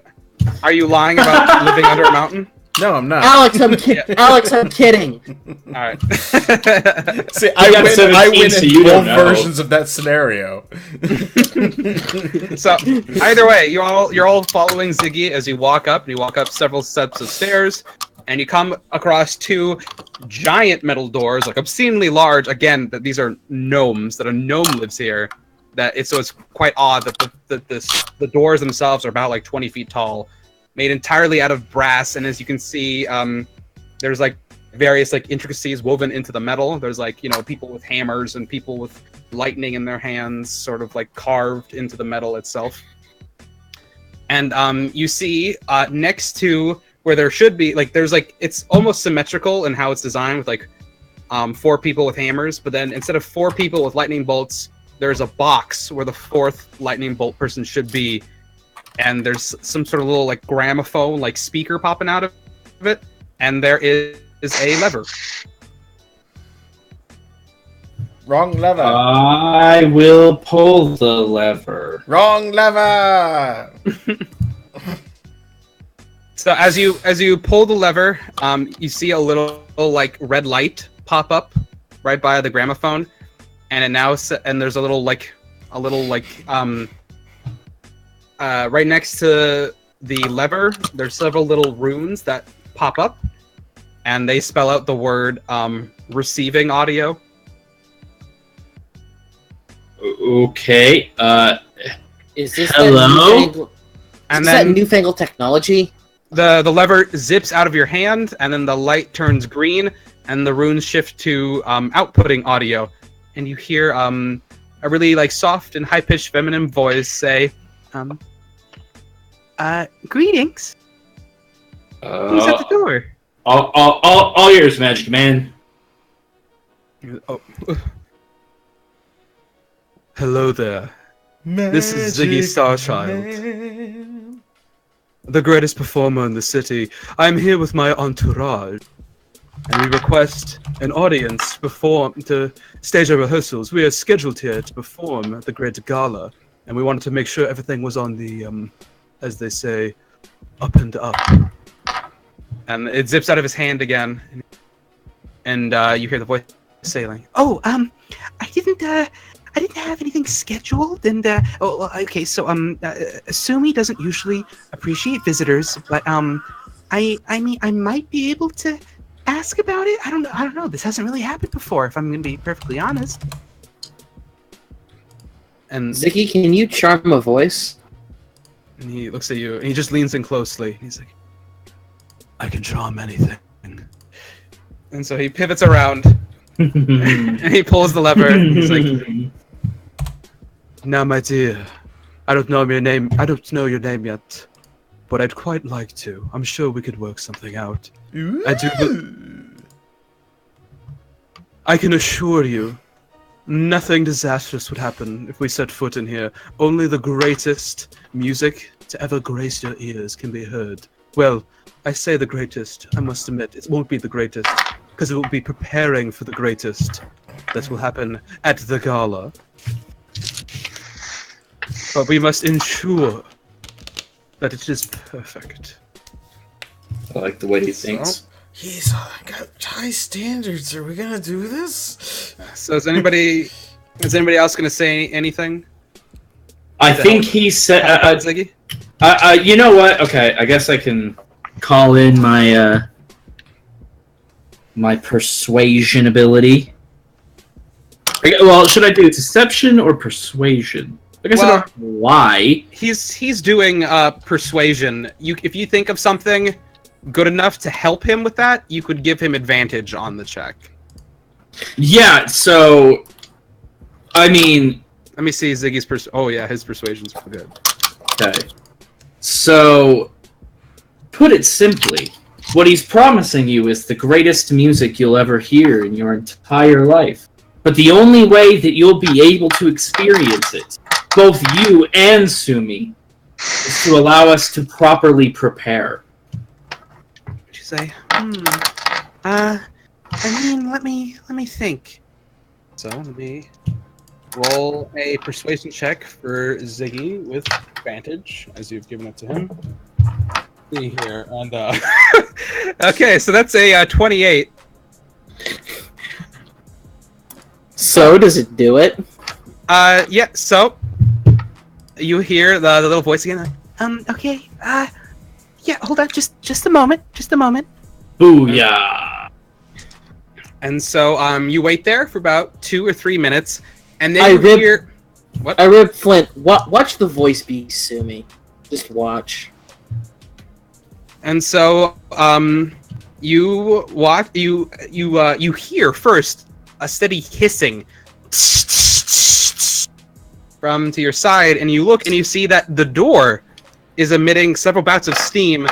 Are you lying about living under a mountain? No, I'm not. Alex, I'm kidding. Alex, I'm kidding. All right. See, I win so in you don't both know. versions of that scenario. So either way, you're all following Ziggy as you walk up. And you walk up several sets of stairs, and you come across 2 giant metal doors, like obscenely large. Again, that these are gnomes. That a gnome lives here. So it's quite odd that the doors themselves are about like 20 feet tall, made entirely out of brass. And as you can see, there's like various like intricacies woven into the metal. There's like, you know, people with hammers and people with lightning in their hands, sort of like carved into the metal itself. And you see next to where there should be like, there's like, it's almost symmetrical in how it's designed with like 4 people with hammers, but then instead of 4 people with lightning bolts, there's a box where the 4th lightning bolt person should be, and there's some sort of little like gramophone like speaker popping out of it, and there is a lever. Wrong lever. I will pull the lever. Wrong lever. So as you pull the lever, you see a little like red light pop up right by the gramophone, and there's a little like right next to the lever, there's several little runes that pop up, and they spell out the word receiving audio. Okay. Is this Hello? that newfangled technology? The lever zips out of your hand, and then the light turns green, and the runes shift to outputting audio, and you hear a really like soft and high-pitched feminine voice say, greetings. Who's at the door? All yours, Magic Man. Oh. Hello there. This is Ziggy Starchild, the greatest performer in the city. I'm here with my entourage, and we request an audience to stage our rehearsals. We are scheduled here to perform at the great gala, and we wanted to make sure everything was on the, as they say, up and up. And it zips out of his hand again, and you hear the voice saying, "Oh, I didn't have anything scheduled, and okay, so Sumi doesn't usually appreciate visitors, but I mean, I might be able to ask about it. I don't know. This hasn't really happened before, if I'm going to be perfectly honest." And Ziggy, can you charm a voice? And he looks at you, and he just leans in closely. He's like, "I can charm anything." And so he pivots around, and he pulls the lever, and he's like, "Now, my dear, I don't know your name. I don't know your name yet, but I'd quite like to. I'm sure we could work something out. I can assure you Nothing disastrous would happen if we set foot in here. Only the greatest music to ever grace your ears can be heard. Well, I say the greatest. I must admit, it won't be the greatest, because it will be preparing for the greatest that will happen at the gala. But we must ensure that it is perfect. I like the way he thinks. He's got high standards. Are we gonna do this? So is anybody else gonna say anything? I think he said. Ziggy? You know what? Okay, I guess I can call in my my persuasion ability. Well, should I do deception or persuasion? I guess I don't know why. He's doing persuasion. If you think of something good enough to help him with that, you could give him advantage on the check. Yeah. So, I mean, let me see Ziggy's oh yeah, his persuasion's good. Okay. So, put it simply, what he's promising you is the greatest music you'll ever hear in your entire life. But the only way that you'll be able to experience it, both you and Sumi, is to allow us to properly prepare. What'd you say? I mean, let me think. So let me roll a persuasion check for Ziggy with advantage, as you've given it to him. See here, and okay, so that's a 28. So, does it do it? Yeah. So you hear the little voice again. Okay. Yeah. Hold on. Just a moment. Booyah! And so you wait there for about 2 or 3 minutes, and then you hear. What? I rib Flint. Watch the voice be Sumi. Just watch. And so you watch. You hear first a steady hissing from to your side, and you look and you see that the door is emitting several bouts of steam,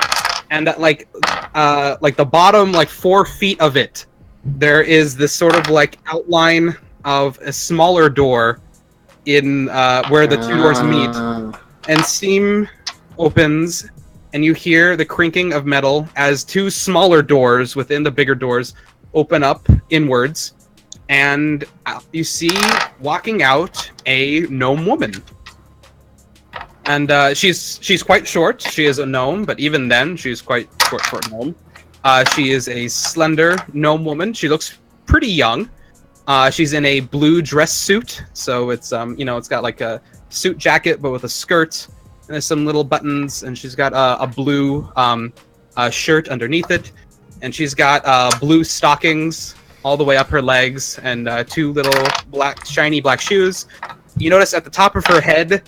and that like the bottom 4 feet of it, there is this sort of outline of a smaller door in where the two doors meet, and steam opens, and you hear the crinking of metal as 2 smaller doors within the bigger doors open up inwards. And you see walking out a gnome woman, and she's quite short. She is a gnome, but even then, she's quite short for a gnome. She is a slender gnome woman. She looks pretty young. She's in a blue dress suit, so it's it's got like a suit jacket, but with a skirt, and there's some little buttons, and she's got a blue shirt underneath it, and she's got blue stockings all the way up her legs, and 2 little shiny black shoes. You notice at the top of her head,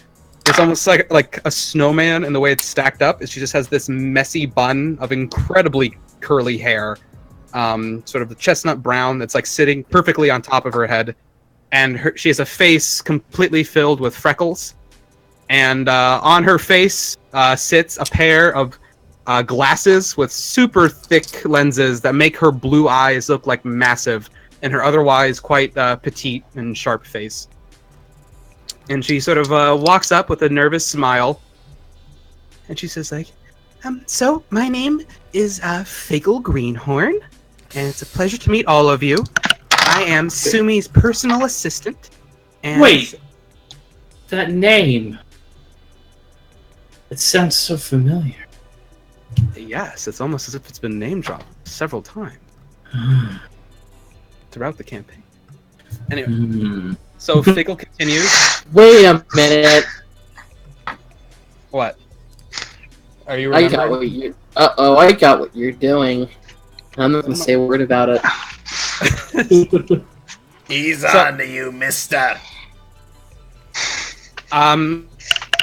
it's almost like a snowman in the way it's stacked up. She just has this messy bun of incredibly curly hair, sort of the chestnut brown that's sitting perfectly on top of her head. And she has a face completely filled with freckles. And on her face sits a pair of glasses with super thick lenses that make her blue eyes look massive, and her otherwise quite petite and sharp face. And she sort of walks up with a nervous smile, and she says so my name is Figgle Greenhorn, and it's a pleasure to meet all of you. I am Sumi's personal assistant. And Wait, that name. It sounds so familiar. Yes, it's almost as if it's been name dropped several times throughout the campaign. Anyway, so Figgle continues. Wait a minute. What? Are you I got what you. I got what you're doing. I'm not gonna say a word about it. He's on to you, mister.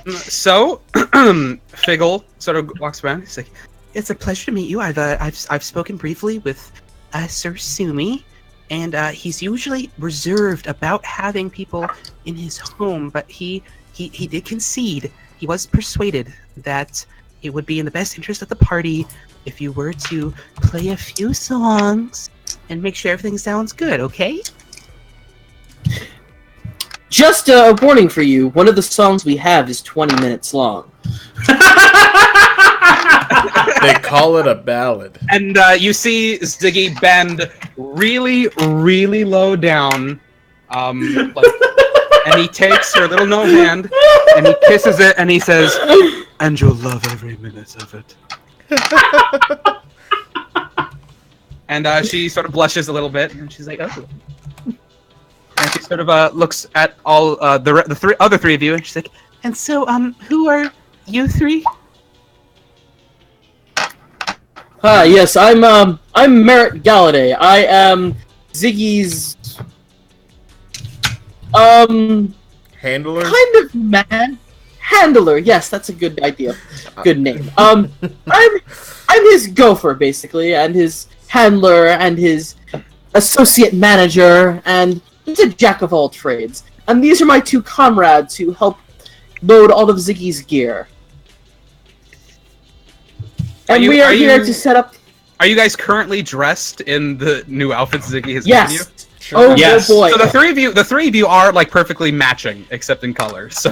So Figgle sort of walks around. He's like, "It's a pleasure to meet you. I've spoken briefly with Sir Sumi, and he's usually reserved about having people in his home, but he did concede. He was persuaded that it would be in the best interest of the party if you were to play a few songs and make sure everything sounds good. Okay?" Just a warning for you, one of the songs we have is 20 minutes long. They call it a ballad. And you see Ziggy bend really, really low down, and he takes her little no hand, and he kisses it, and he says, "And you'll love every minute of it." And she sort of blushes a little bit, and she's like, "Oh." And she sort of looks at all the other three of you, and she's like, "And so, who are you three?" Yes, I'm Merritt Galladay. I am Ziggy's Handlers? kind of man handler. Yes, that's a good idea. Good name. I'm his gopher basically, and his handler, and his associate manager, and he's a jack of all trades. And these are my two comrades who help load all of Ziggy's gear. And we are here to set up. Are you guys currently dressed in the new outfits Ziggy has Yes. given you? Sure. Oh, Yes. boy. So the three of you are like perfectly matching, except in color. So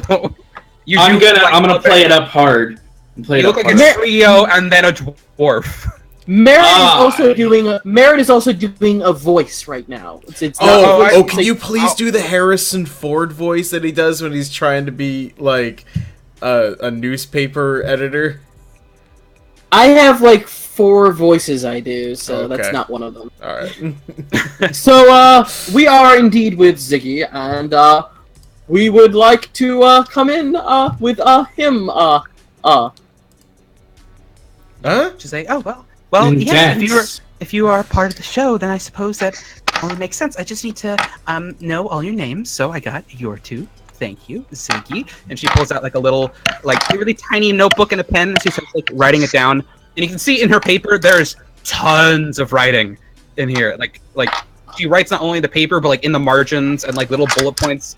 I'm gonna play it up hard. You look like a trio and then a dwarf. Merritt Ah. is also doing a voice right now. It's not Oh, a voice, can it's you like- please do the Harrison Ford voice that he does when he's trying to be like a newspaper editor? I have like 4 voices I do, so Okay. that's not one of them. All right. So we are indeed with Ziggy, and we would like to come in with him. Huh? She's like, "Oh well, yeah. Intense. If you are part of the show, then I suppose that only makes sense. I just need to know all your names. So I got your 2. Thank you, Ziggy." And she pulls out like a little, like really tiny notebook and a pen, and she starts like writing it down. And you can see in her paper there's tons of writing in here. Like she writes not only the paper, but like in the margins and like little bullet points,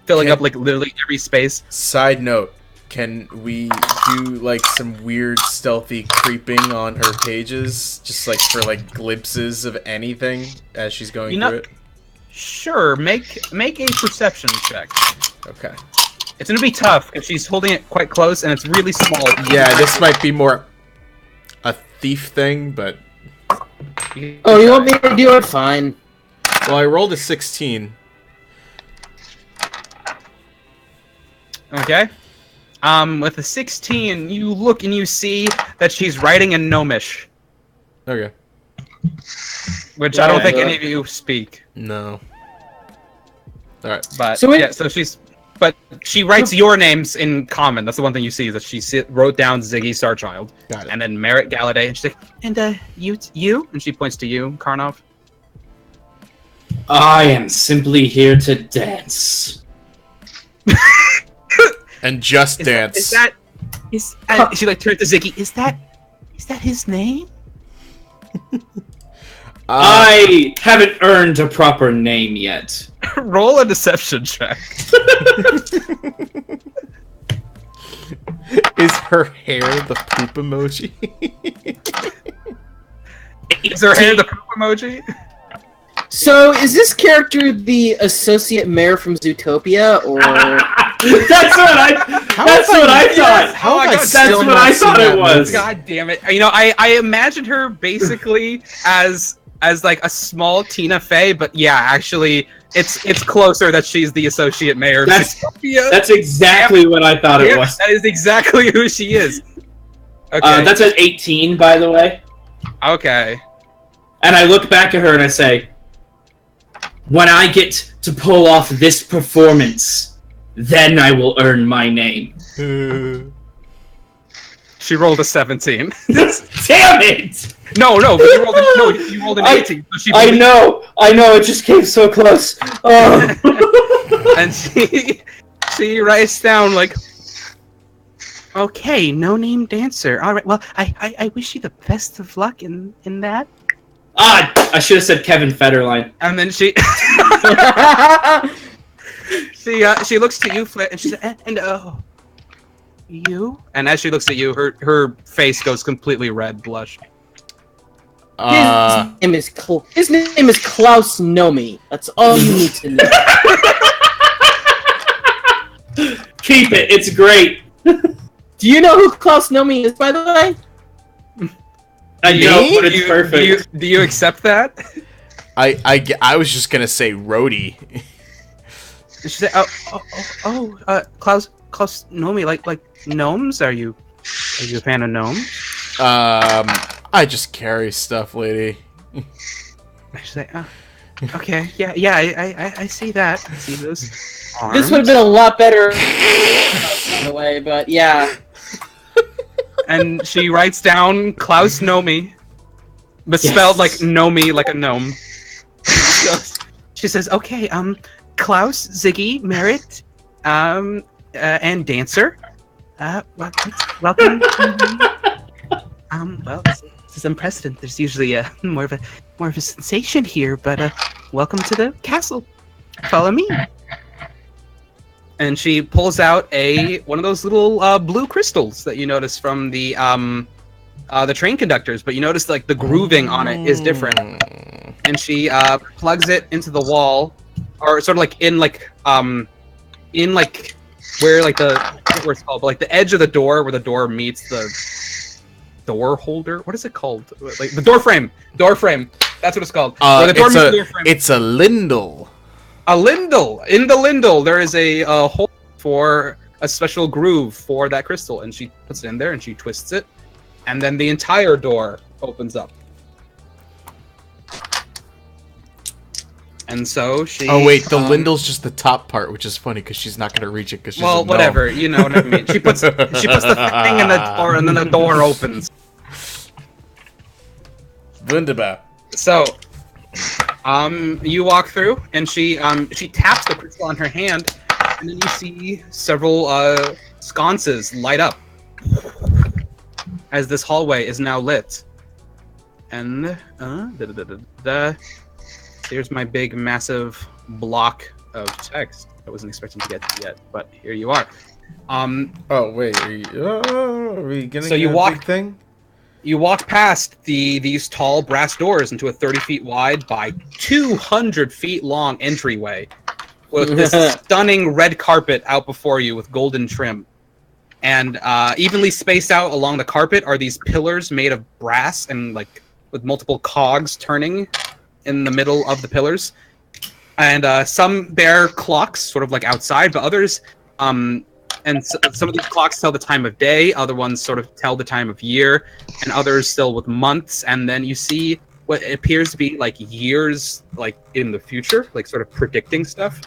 filling Okay. up like literally every space. Side note, can we do like some weird stealthy creeping on her pages, just like for like glimpses of anything as she's going You know- through it? Sure, make a perception check. Okay. It's gonna be tough because she's holding it quite close and it's really small. Yeah, this might be more a thief thing, but Oh, you want me to do it? Fine. well, I rolled a 16. Okay. With a 16, you look and you see that she's writing in Gnomish, Okay. which I don't Yeah, think yeah. any of you speak. No. All right. But So it- yeah, but she writes your names in common. That's the one thing you see is that she wrote down Ziggy Starchild, Got it. and then Merritt Galladay, and she's like, and you, and she points to you, Karnov. I am simply here to dance. And just dance. She like turns to Ziggy. Is that his name? I haven't earned a proper name yet. Roll a deception check. Is her hair the poop emoji? Is her hair the poop emoji? So is this character the associate mayor from Zootopia, or? That's what I thought. How have I That's still what not I seen thought that it was. movie? God damn it! You know, I imagined her basically as like a small Tina Fey, but yeah, actually, it's closer that she's the associate mayor of That's- Zootopia. That's exactly what I thought it Yep, was. that is exactly who she is. Okay. That's at 18, by the way. Okay. And I look back at her and I say, when I get to pull off this performance, then I will earn my name. She rolled a 17. Damn it! No, but you rolled an 18. So she I know, it just came so close. Oh. And she writes down like, okay, no name dancer. All right, well, I wish you the best of luck in that. I should have said Kevin Federline. And then she she looks to you, Flit, and she says, and you. And as she looks at you, her face goes completely red, blush. His name is Klaus Nomi. That's all you need to know. Keep it. It's great. Do you know who Klaus Nomi is, by the way? I don't, but it's Do perfect. do you accept that? I was just gonna say Rhodey. She said, Klaus Nomi, like gnomes? Are you a fan of gnomes? I just carry stuff, lady. She's like, oh, okay, yeah, I see that. I see those arms. This would have been a lot better, by the way, but yeah. And she writes down Klaus Nomi, but spelled like Nomi, like a gnome. So she says, okay, Klaus, Ziggy, Merritt, and Dancer. Welcome. Well, this is unprecedented. There's usually more of a sensation here, but welcome to the castle. Follow me. And she pulls out one of those little blue crystals that you notice from the train conductors, but you notice like the grooving on it is different. And she plugs it into the wall, or sort of like in where like where it's called, but like the edge of the door where the door meets the door holder. What is it called? Like the door frame. Door frame. That's what it's called. Where the door meets the door frame. It's a lindel. A lindel. In the lindel, there is a hole for a special groove for that crystal, and she puts it in there and she twists it, and then the entire door opens up. And so she. Oh wait, the lindel's just the top part, which is funny because she's not gonna reach it because she's a gnome. Whatever, you know what I mean. She puts the thing in the door, and then the door opens. Wunderbar. So, you walk through, and she taps the crystal on her hand, and then you see several sconces light up as this hallway is now lit. And here's my big, massive block of text. I wasn't expecting to get to yet, but here you are. Oh wait, are we gonna So get you a walk- big thing? You walk past these tall brass doors into a 30 feet wide by 200 feet long entryway with this stunning red carpet out before you with golden trim. And evenly spaced out along the carpet are these pillars made of brass and like with multiple cogs turning in the middle of the pillars. And some bear clocks sort of like outside, but others some of these clocks tell the time of day, other ones sort of tell the time of year, and others still with months. And then you see what appears to be like years like in the future, like sort of predicting stuff.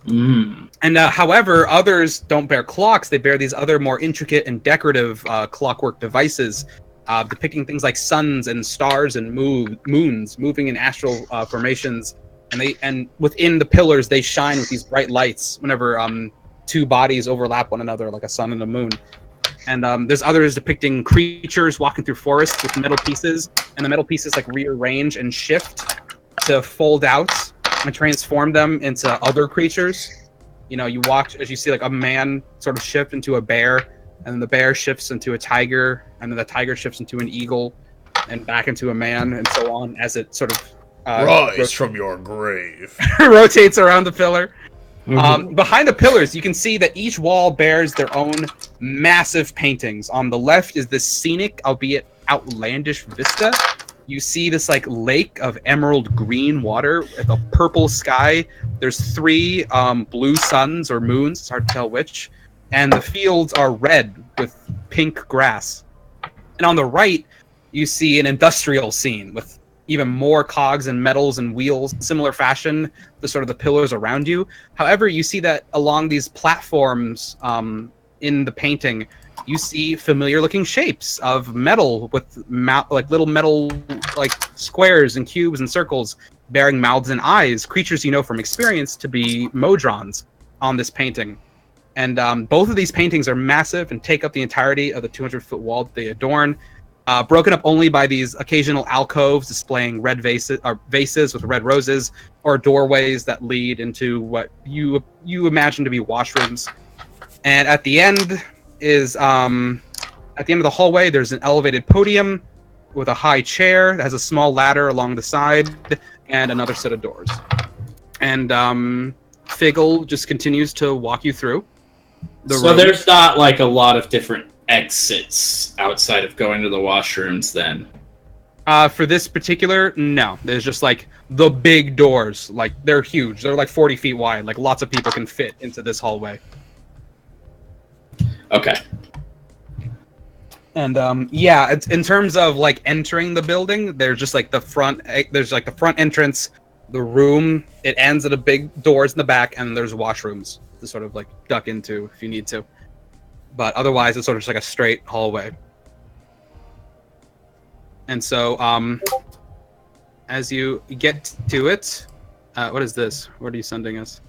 And however, others don't bear clocks. They bear these other more intricate and decorative clockwork devices depicting things like suns and stars and moons moving in astral formations. And within the pillars, they shine with these bright lights whenever two bodies overlap one another, like a sun and a moon. And there's others depicting creatures walking through forests with metal pieces, and the metal pieces like rearrange and shift to fold out and transform them into other creatures. You know, you watch as you see like a man sort of shift into a bear, and then the bear shifts into a tiger, and then the tiger shifts into an eagle, and back into a man, and so on as it sort of Rise from your grave. rotates around the pillar. Behind the pillars, you can see that each wall bears their own massive paintings. On the left is this scenic, albeit outlandish vista. You see this like lake of emerald green water with a purple sky. There's 3 blue suns or moons, it's hard to tell which. And the fields are red with pink grass. And on the right, you see an industrial scene with even more cogs and metals and wheels, similar fashion, the sort of the pillars around you. However, you see that along these platforms in the painting, you see familiar looking shapes of metal with like little metal like squares and cubes and circles bearing mouths and eyes, creatures you know from experience to be Modrons on this painting. And both of these paintings are massive and take up the entirety of the 200-foot wall that they adorn. Broken up only by these occasional alcoves displaying red vases with red roses, or doorways that lead into what you imagine to be washrooms. And at the end is at the end of the hallway, there's an elevated podium with a high chair that has a small ladder along the side and another set of doors. And Figgle just continues to walk you through. So there's not like a lot of different exits outside of going to the washrooms then? For this particular, no. There's just like the big doors. Like they're huge. They're like 40 feet wide. Like lots of people can fit into this hallway. Okay. And yeah, it's, in terms of like entering the building, there's just like the front. There's like the front entrance, the room. It ends at a big doors in the back, and there's washrooms to sort of like duck into if you need to. But otherwise, it's sort of just like a straight hallway. And so, as you get to it, what is this? What are you sending us?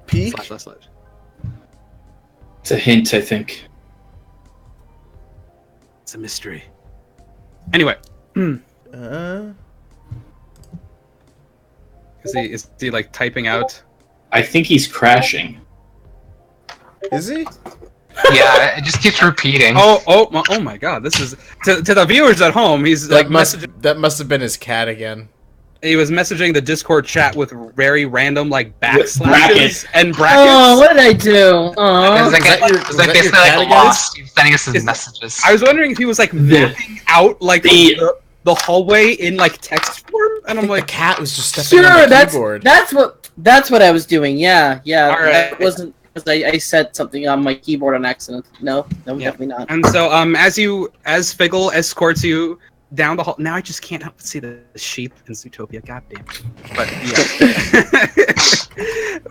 Peek? Slash. It's a hint, I think. It's a mystery. Anyway. Is he like typing out? I think he's crashing. Is he? Yeah, it just keeps repeating. Oh my God! This is to the viewers at home. He's That like that must have been his cat again. He was messaging the Discord chat with very random like With backslashes brackets. and brackets. Oh, what did I do? Oh, It's like basically like lost. He's sending us his messages. I was wondering if he was like mapping out like the hallway in like text form, and I'm The like, cat was just stepping sure. on the keyboard. That's what I was doing. Yeah. All right. That wasn't because I said something on my keyboard on accident. No, Yeah. definitely not. And so as Figgle escorts you down the hall. Now I just can't help but see the sheep in Zootopia. Goddamn. But yeah.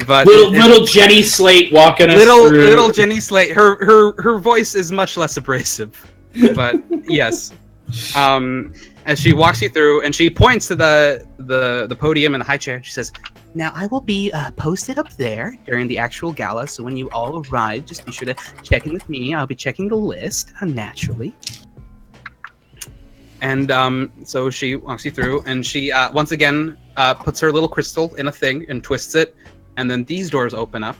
But Little Jenny Slate walking us through. Little Jenny Slate. Her voice is much less abrasive. But yes. As she walks you through, and she points to the podium and the high chair, she says, "Now I will be posted up there during the actual gala. So when you all arrive, just be sure to check in with me. I'll be checking the list naturally." And so she walks you through, and she once again puts her little crystal in a thing and twists it, and then these doors open up,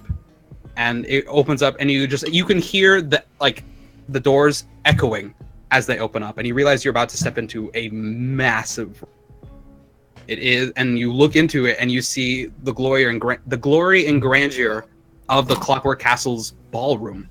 and it opens up, and you can hear the doors echoing as they open up, and you realize you're about to step into a massive. It is, and you look into it, and you see the glory and grandeur of the Clockwork Castle's ballroom.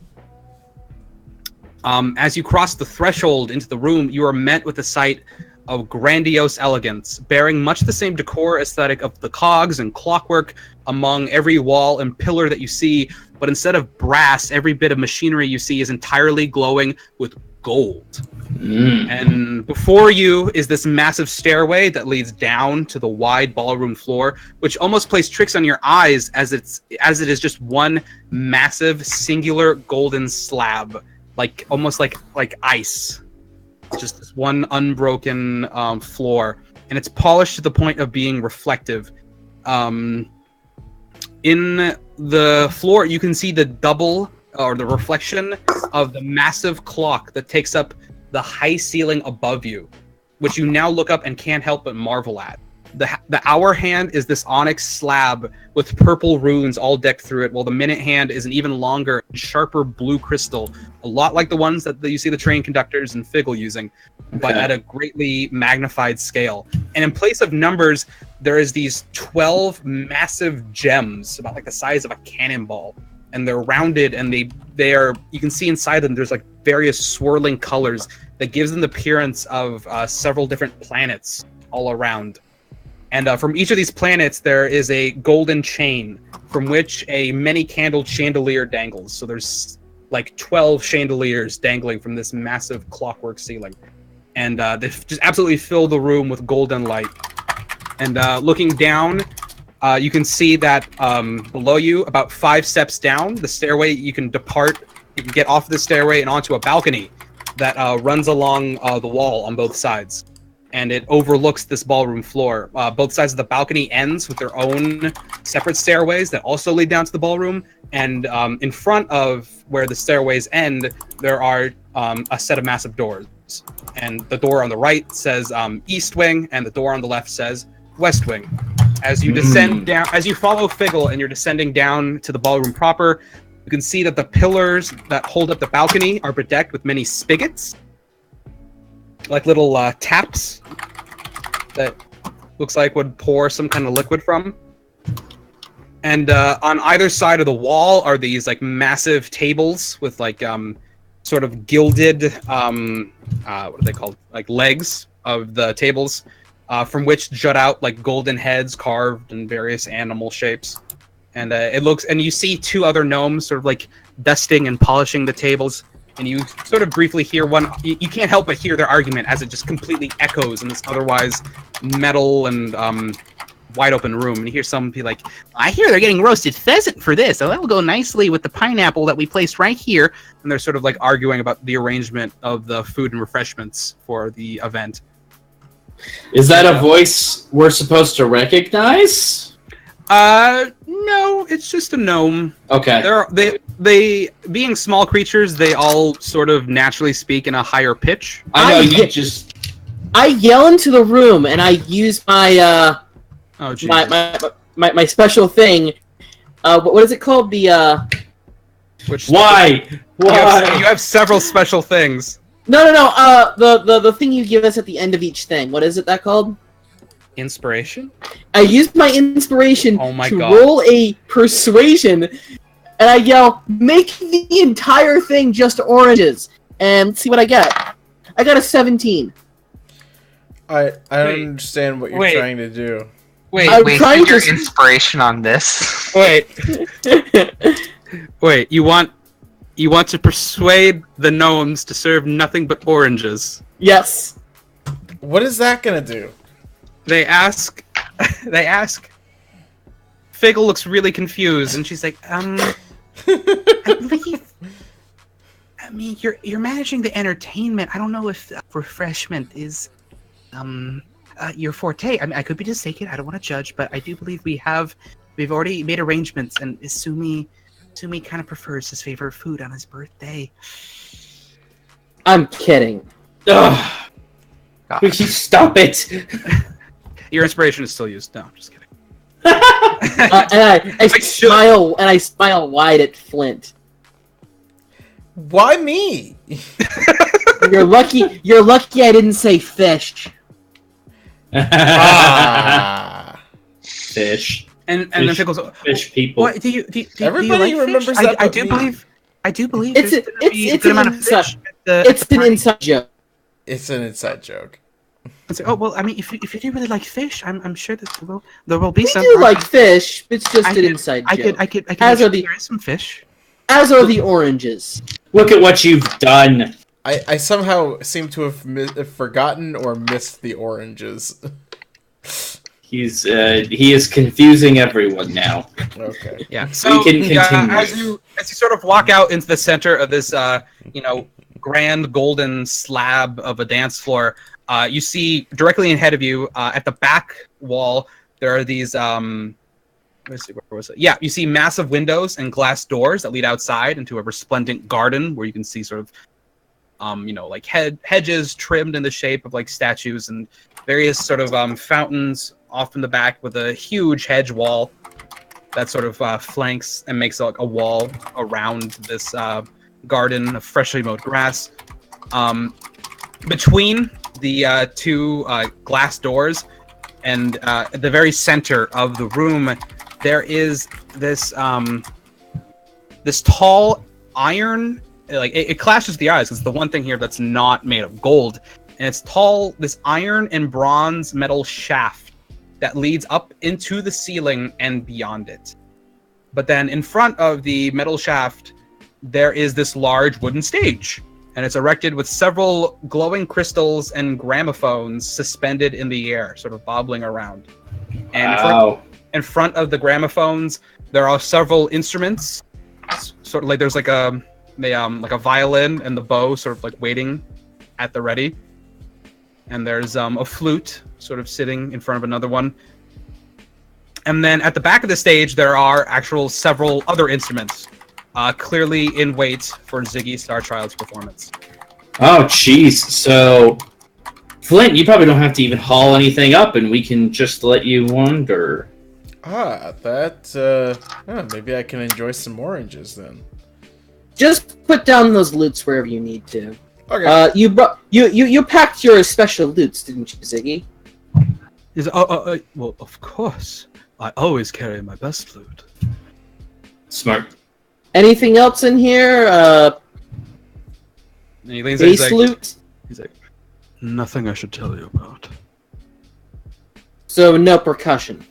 As you cross the threshold into the room, you are met with a sight of grandiose elegance, bearing much the same decor aesthetic of the cogs and clockwork among every wall and pillar that you see, but instead of brass, every bit of machinery you see is entirely glowing with gold. And before you is this massive stairway that leads down to the wide ballroom floor, which almost plays tricks on your eyes as it is just one massive singular golden slab, like almost like ice. Just this one unbroken floor, and it's polished to the point of being reflective. In the floor, you can see the double or the reflection of the massive clock that takes up the high ceiling above you, which you now look up and can't help but marvel at. The hour hand is this onyx slab with purple runes all decked through it, while the minute hand is an even longer, sharper blue crystal, a lot like the ones that you see the train conductors and Figgle using, but at a greatly magnified scale. And in place of numbers, there is these 12 massive gems, about like the size of a cannonball, and they're rounded, and they are, you can see inside them, there's like various swirling colors that gives them the appearance of several different planets all around. And from each of these planets, there is a golden chain from which a many-candled chandelier dangles. So there's like 12 chandeliers dangling from this massive clockwork ceiling. And they just absolutely fill the room with golden light. And looking down, you can see that below you, about 5 steps down, the stairway, you can get off the stairway and onto a balcony that runs along the wall on both sides. And it overlooks this ballroom floor. Both sides of the balcony ends with their own separate stairways that also lead down to the ballroom. And in front of where the stairways end, there are a set of massive doors. And the door on the right says East Wing, and the door on the left says West Wing. As you descend down, as you follow Figgle and you're descending down to the ballroom proper, you can see that the pillars that hold up the balcony are bedecked with many spigots, like little taps that looks like would pour some kind of liquid from. And on either side of the wall are these like massive tables with like sort of gilded what are they called? Like legs of the tables, from which jut out like golden heads carved in various animal shapes. And and you see two other gnomes sort of like dusting and polishing the tables. And you sort of briefly hear one. You can't help but hear their argument as it just completely echoes in this otherwise metal and wide open room. And you hear some be like, "I hear they're getting roasted pheasant for this, so that will go nicely with the pineapple that we placed right here." And they're sort of like arguing about the arrangement of the food and refreshments for the event. Is that a voice we're supposed to recognize? No, it's just a gnome. Okay. They being small creatures, they all sort of naturally speak in a higher pitch. I know you just. I yell into the room and I use my Oh, Jesus. my special thing. What is it called? Which Why? You have several special things. No. The thing you give us at the end of each thing. What is it that called? Inspiration? I use my inspiration to God. roll a persuasion, and I yell, "Make the entire thing just oranges," and see what I get. I got a 17. I don't understand what you're trying to do. I'm Wait, trying your to- inspiration on this? Wait, you want to persuade the gnomes to serve nothing but oranges? Yes. What is that gonna do? They ask. Figgle looks really confused, and she's like, I believe. I mean, you're managing the entertainment. I don't know if refreshment is, your forte. I mean, I could be mistaken. I don't want to judge, but I do believe we've already made arrangements, and Sumi kind of prefers his favorite food on his birthday. I'm kidding. Ugh. Would you stop it? Your inspiration is still used. No, I'm just kidding. And I smile wide at Flint. Why me? You're lucky I didn't say fish. Fish. And then Figgle's Fish people. What do you Everybody you like remembers fish? that I but do me. believe. I do believe It's there's gonna be a good amount of fish. It's an inside joke. It's an inside joke. It's like, oh well, I mean, if you do really like fish, I'm sure that there will be We some. do like fish. It's just an could- inside joke. I could. As Make are the- there is some fish. As are the oranges. Look at what you've done. I somehow seem to have forgotten or missed the oranges. He is confusing everyone now. Okay. Yeah. So can continue. as you sort of walk out into the center of this, grand golden slab of a dance floor, you see directly ahead of you, at the back wall, there are these. Let's see, where was it? Yeah, you see massive windows and glass doors that lead outside into a resplendent garden where you can see sort of, like hedges trimmed in the shape of like statues and various sort of fountains off in the back with a huge hedge wall that sort of flanks and makes like a wall around this garden of freshly mowed grass. Between the two glass doors and at the very center of the room, there is this this tall iron. Like it clashes the eyes. It's the one thing here that's not made of gold, and it's tall. This iron and bronze metal shaft that leads up into the ceiling and beyond it. But then in front of the metal shaft, there is this large wooden stage, and it's erected with several glowing crystals and gramophones suspended in the air, sort of bobbling around. And in front of the gramophones, there are several instruments. Sort of like there's like a violin and the bow, sort of like waiting at the ready. And there's a flute sort of sitting in front of another one. And then at the back of the stage, there are several other instruments, clearly in wait for Ziggy Starchild's performance. Oh, jeez. So, Flint, you probably don't have to even haul anything up, and we can just let you wander. Maybe I can enjoy some oranges then. Just put down those loots wherever you need to. Okay. You packed your special loots, didn't you, Ziggy? Well, of course. I always carry my best flute. Smart. Anything else in here? And he leans in, Bass lute? He's like, nothing I should tell you about. So no percussion.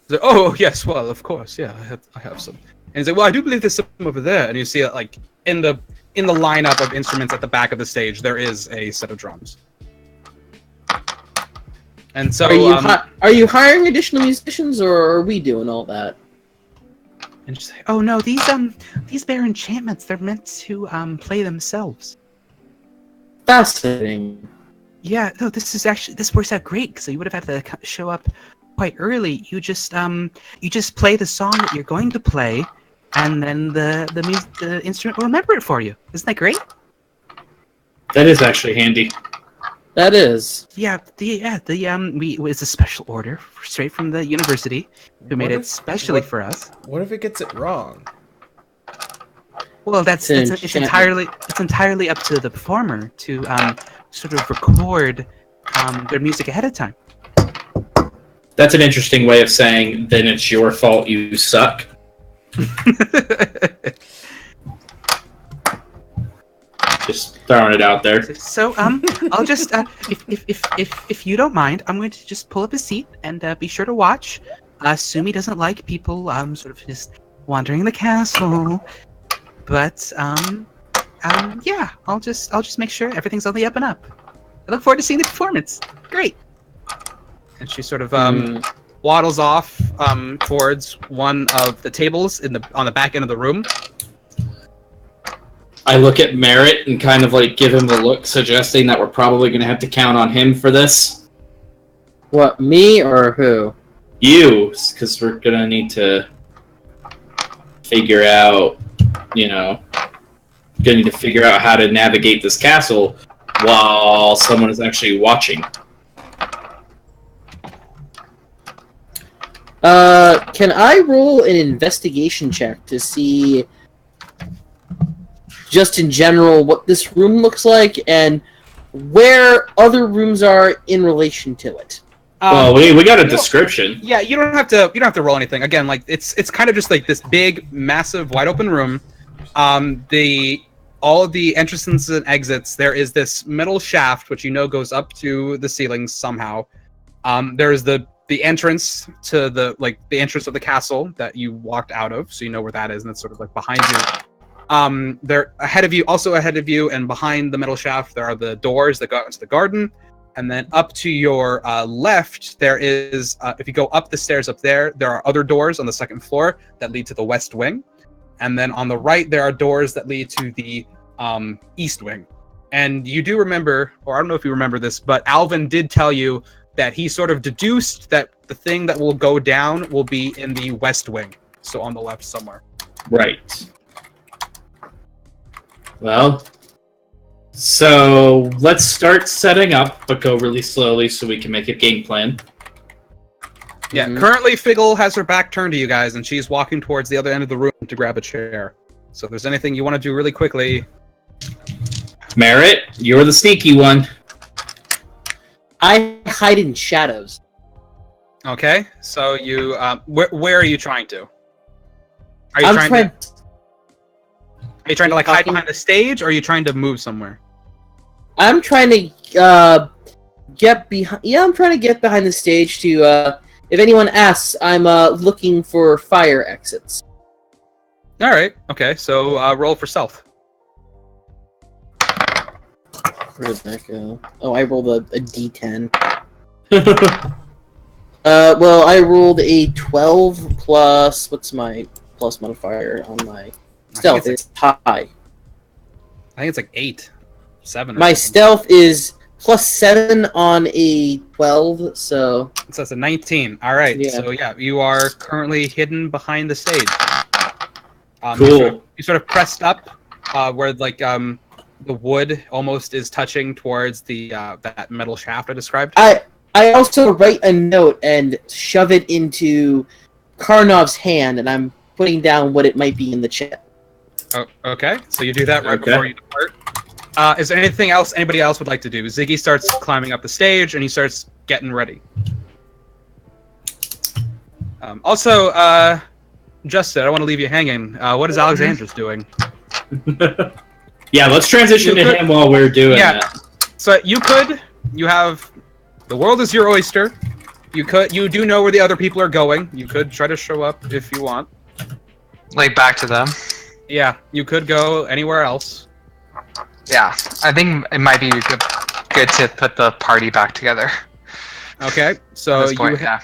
He's like, oh yes, well of course, yeah, I have some. And he's like, well, I do believe there's some over there. And you see it like in the lineup of instruments at the back of the stage, there is a set of drums. And so, are you hiring additional musicians, or are we doing all that? and she's like, oh no, these bare enchantments, they're meant to play themselves. Fascinating. Yeah, no, this works out great because you would have had to show up quite early. You just play the song that you're going to play, and then the instrument will remember it for you. Isn't that great? That is actually handy. That is. It's a special order straight from the university who made it specially for us. What if it gets it wrong? Well, it's entirely up to the performer to sort of record their music ahead of time. That's an interesting way of saying, then it's your fault you suck. Just throwing it out there. So, I'll just, if you don't mind, I'm going to just pull up a seat and be sure to watch. Sumi doesn't like people sort of just wandering the castle, but yeah, I'll just make sure everything's on the up and up. I look forward to seeing the performance. Great. And she sort of waddles off towards one of the tables on the back end of the room. I look at Merritt and kind of like give him the look, suggesting that we're probably going to have to count on him for this. What, me or who? You, because we're going to need to figure out, going to need to figure out how to navigate this castle while someone is actually watching. Can I roll an investigation check to see, just in general, what this room looks like and where other rooms are in relation to it? Well, we got a description. Yeah, you don't have to roll anything. Again, like it's kind of just like this big, massive, wide open room. All of the entrances and exits, there is this metal shaft which goes up to the ceilings somehow. There's the entrance to the entrance of the castle that you walked out of, so you know where that is, and it's sort of like behind you. There ahead of you, and behind the metal shaft, there are the doors that go out into the garden. And then up to your left, there is, if you go up the stairs up there, there are other doors on the second floor that lead to the west wing. And then on the right, there are doors that lead to the east wing. And you do remember, or I don't know if you remember this, but Alvin did tell you that he sort of deduced that the thing that will go down will be in the west wing. So on the left somewhere. Right. Well, so let's start setting up, but go really slowly so we can make a game plan. Yeah, Currently Figgle has her back turned to you guys, and she's walking towards the other end of the room to grab a chair. So if there's anything you want to do really quickly... Merritt, you're the sneaky one. I hide in shadows. Okay, so you... where are you trying to? Are you Are you trying to hide behind the stage, or are you trying to move somewhere? I'm trying to get behind. Yeah, I'm trying to get behind the stage to. If anyone asks, I'm looking for fire exits. All right. Okay. So roll for stealth. Where did that go? Oh, I rolled a D10. Well, I rolled a 12 plus. What's my plus modifier on my stealth? It's high. I think it's like 8, 7. My stealth is plus 7 on a 12, so that's a 19. All right. Yeah. So yeah, you are currently hidden behind the stage. Cool. You sort of pressed up, where the wood almost is touching towards the that metal shaft I described. I also write a note and shove it into Karnov's hand, and I'm putting down what it might be in the chat. Oh, okay. So you do that right before you depart. Is there anything else anybody else would like to do? Ziggy starts climbing up the stage, and he starts getting ready. Also, Justin, I don't want to leave you hanging. What is Alexandra's doing? Yeah, let's transition You to could- him while we're doing Yeah. that. So you have, the world is your oyster. You do know where the other people are going. You could try to show up if you want. Like back to them. Yeah, you could go anywhere else. Yeah, I think it might be good to put the party back together. Okay, At so this point, yeah.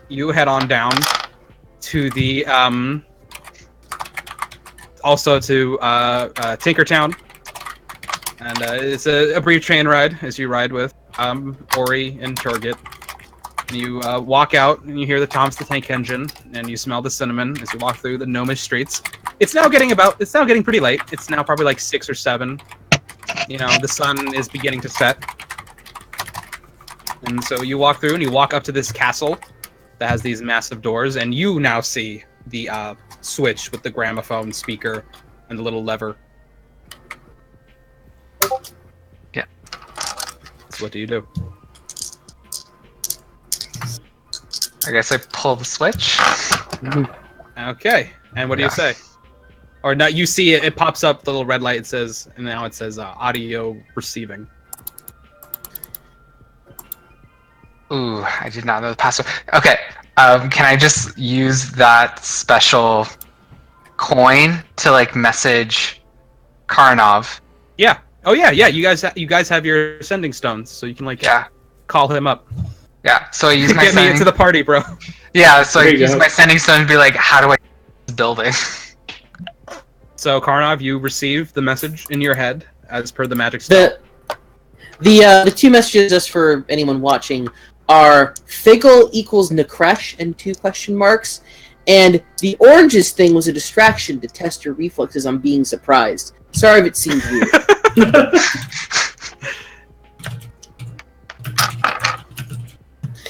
you head on down to the also to Tinkertown, and it's a brief train ride as you ride with Ori and Turgid. You walk out and you hear the Thomas the Tank Engine, and you smell the cinnamon as you walk through the gnomish streets. It's now getting pretty late. It's now probably like 6 or 7. You know, the sun is beginning to set. And so you walk through and you walk up to this castle that has these massive doors, and you now see the switch with the gramophone speaker and the little lever. Yeah. So what do you do? I guess I pull the switch. Okay, and what do you say? Or no, you see it pops up, the little red light, it says, and now it says audio receiving. Ooh, I did not know the password. Okay, can I just use that special coin to like message Karnov? Yeah. Oh yeah, yeah. You guys have your sending stones, so you can like Yeah, call him up. yeah. So I use my Get me sending. into the party, bro. Yeah, so I There you use go. my sending stone to be like, how do I get this building? So Karnov, you receive the message in your head as per the magic spell. The two messages, just for anyone watching, are Figgle equals Nakresh and 2 question marks, and the oranges thing was a distraction to test your reflexes on being surprised. Sorry if it seemed weird.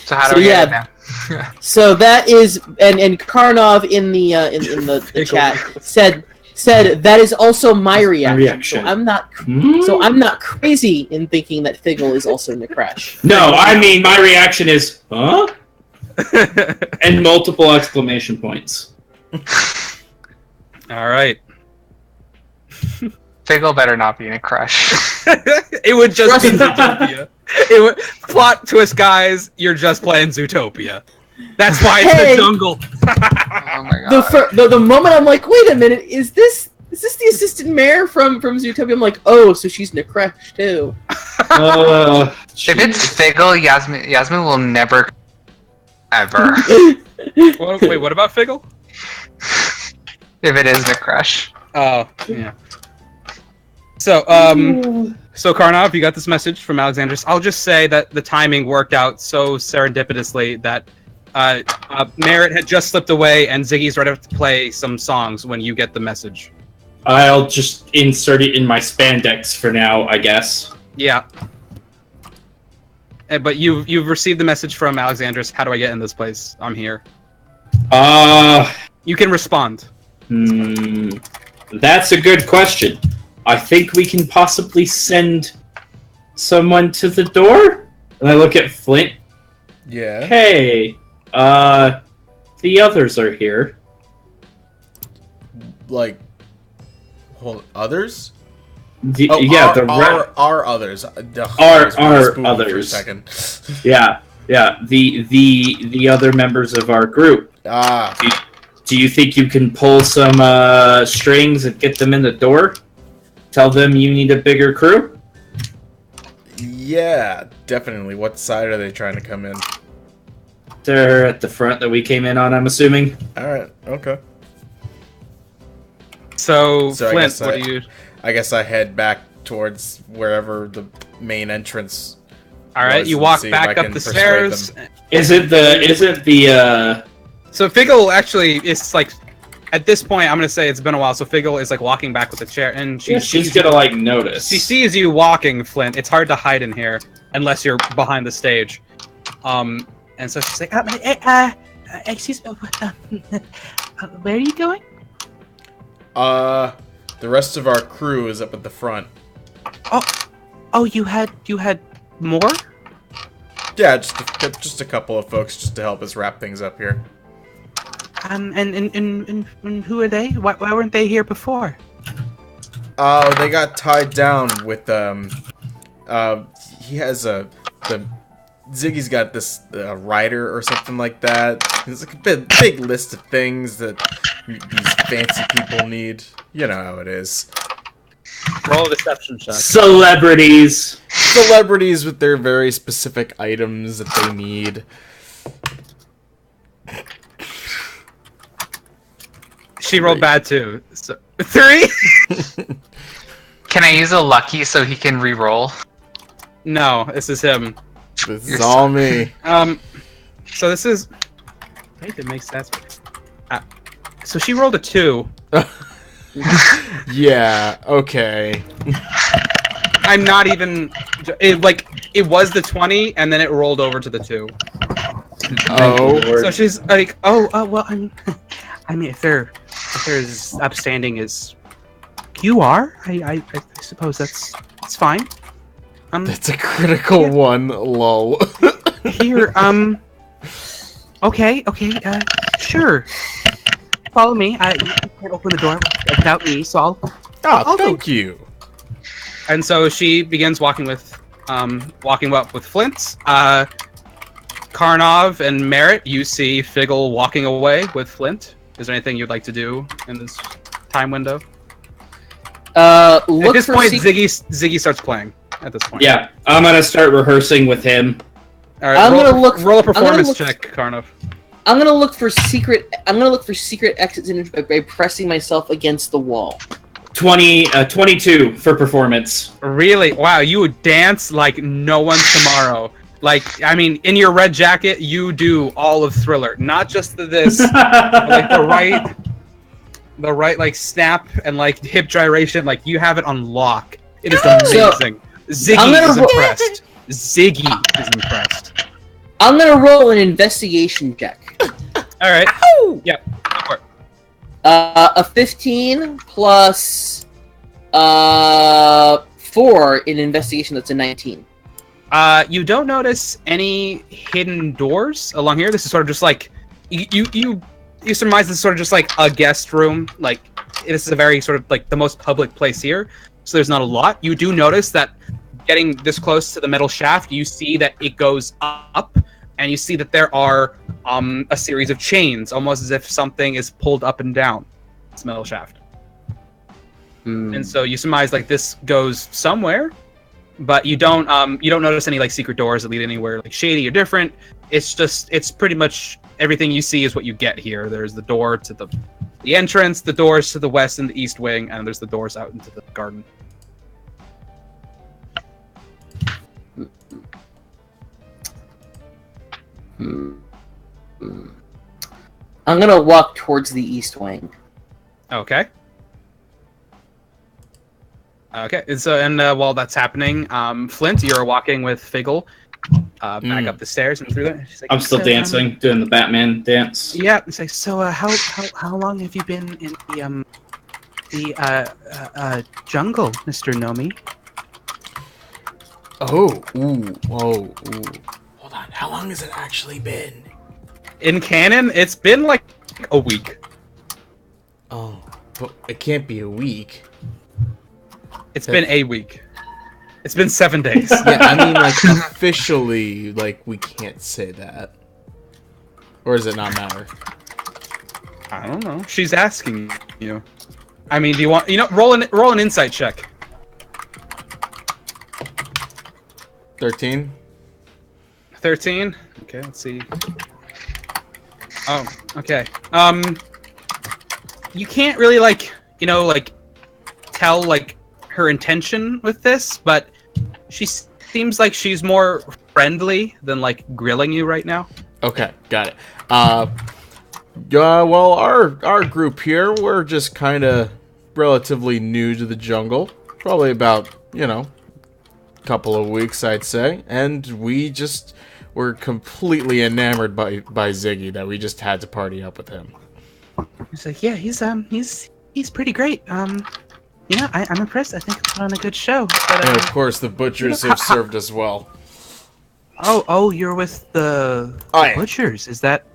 So how do So, we yeah. get it now? So that is, and Karnov in the chat said that is also my reaction. reaction. So I'm not Hmm? so I'm not crazy in thinking that Figgle is also Nakresh. No, I mean my reaction is, huh? And multiple exclamation points. All right. Figgle better not be in a crush. It would just be Trust- Zootopia. It would plot twist, guys. You're just playing Zootopia. That's why it's Hey! the jungle. Oh my god. The moment I'm like, wait a minute, is this the assistant mayor from Zootopia? I'm like, oh, so she's Nakresh too. If it's Figgle, Yasmin will never, ever. Well, wait, what about Figgle? If it is the crush. Oh, yeah. So, so Karnov, you got this message from Alexandros. I'll just say that the timing worked out so serendipitously that Merritt had just slipped away, and Ziggy's right up to play some songs when you get the message. I'll just insert it in my spandex for now, I guess. Yeah. But you've received the message from Alexandros. How do I get in this place? I'm here. You can respond. That's a good question. I think we can possibly send someone to the door? And I look at Flint. Yeah. Hey, the others are here. Like, hold others? Yeah, our others. Our For a others. second. Yeah, the other members of our group. Ah, Do you think you can pull some strings and get them in the door? Tell them you need a bigger crew? yeah, definitely. What side are they trying to come in? They're at the front that we came in on, I'm assuming. All right, okay. So So I Flint, guess what do you? I guess I head back towards wherever the main entrance. All right, was you and walk see if back I up can the persuade stairs. them. Isn't the So Figgle actually is like, at this point, I'm gonna say it's been a while. So Figgle is like walking back with the chair, and she's gonna like notice. She sees you walking, Flint. It's hard to hide in here unless you're behind the stage. And so she's like, Excuse me, where are you going? The rest of our crew is up at the front. Oh, you had more? Yeah, just a couple of folks just to help us wrap things up here. And who are they? Why weren't they here before? Oh, they got tied down with he has Ziggy's got this rider or something like that. It's like a big list of things that these fancy people need. You know how it is. Roll a deception check. Celebrities. Celebrities with their very specific items that they need. She rolled bad too. So 3? Can I use a lucky so he can re-roll? No, this is him. This is all me. So this is. I hate to make stats. So she rolled a 2. Yeah. Okay. I'm not even. It was the 20, and then it rolled over to the 2. Oh. So she's like, well, I mean, if they're as upstanding as you are, I suppose that's fine. That's a critical one. Lol. Here, okay, sure. Follow me. You can't open the door without me, so I'll Thank you. And so she begins walking up with Flint. Karnov and Merritt, you see Figgle walking away with Flint. Is there anything you'd like to do in this time window? At this point, Ziggy starts playing. At this point, Yeah, I'm gonna start rehearsing with him. All right, I'm roll, gonna look. roll a I'm gonna performance look- check, Karnov. I'm gonna look for secret. I'm gonna look for secret exits by pressing myself against the wall. 22 for performance. Really? Wow, you would dance like no one's tomorrow. Like, I mean, in your red jacket, you do all of Thriller, not just this, but, like the right like snap and like hip gyration. Like you have it on lock. It is amazing. Ziggy is impressed. Ziggy is impressed. I'm gonna roll an investigation check. All right. Yeah. Go for it. A 15 plus 4 in investigation. That's a 19. You don't notice any hidden doors along here. This is sort of just like you surmise this is sort of just like a guest room. Like this is a very sort of like the most public place here. So there's not a lot. You do notice that getting this close to the metal shaft, you see that it goes up, and you see that there are a series of chains, almost as if something is pulled up and down this metal shaft. And so you surmise like this goes somewhere. But you don't notice any like secret doors that lead anywhere like shady or different. It's pretty much everything you see is what you get here. There's the door to the entrance, the doors to the west and the east wing, and there's the doors out into the garden. I'm gonna walk towards the east wing. Okay. Okay, and so while that's happening, Flint, you're walking with Figgle back up the stairs and through there. She's like, I'm still dancing, doing the Batman dance. Yeah. It's like, so how long have you been in the jungle, Mr. Nomi? Oh, whoa. Hold on. How long has it actually been? In canon, it's been like a week. Oh, but it can't be a week. It's been a week. It's been 7 days. Yeah, I mean, like, officially, like, we can't say that. Or does it not matter? I don't know. She's asking you. I mean, do you want... roll an insight check. 13? 13? Okay, let's see. Oh, okay. You can't really, tell, her intention with this, but she seems like she's more friendly than, grilling you right now. Okay, got it. Well, our group here, we're just kind of relatively new to the jungle. Probably about, couple of weeks, I'd say. And we just were completely enamored by Ziggy that we just had to party up with him. He's like, yeah, he's pretty great. I'm impressed. I think it's on a good show. But, And of course, the butchers have served us well. Oh, you're with the Oh, yeah. butchers. Is that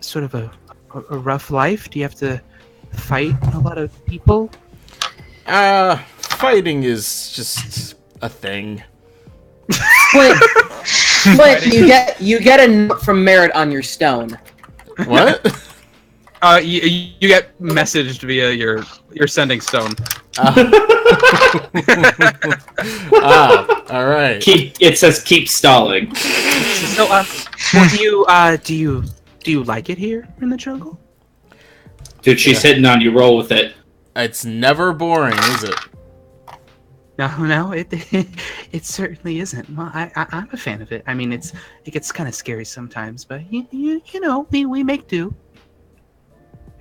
sort of a a rough life? Do you have to fight a lot of people? Fighting is just a thing. Flint, you get a note from Merit on your stone. What? You get messaged via your sending stone. All right. It says keep stalling. So, do you like it here in the jungle? Dude, she's hitting on you. Roll with it. It's never boring, is it? No, it certainly isn't. Well, I'm a fan of it. I mean, it gets kind of scary sometimes, but you know, we make do.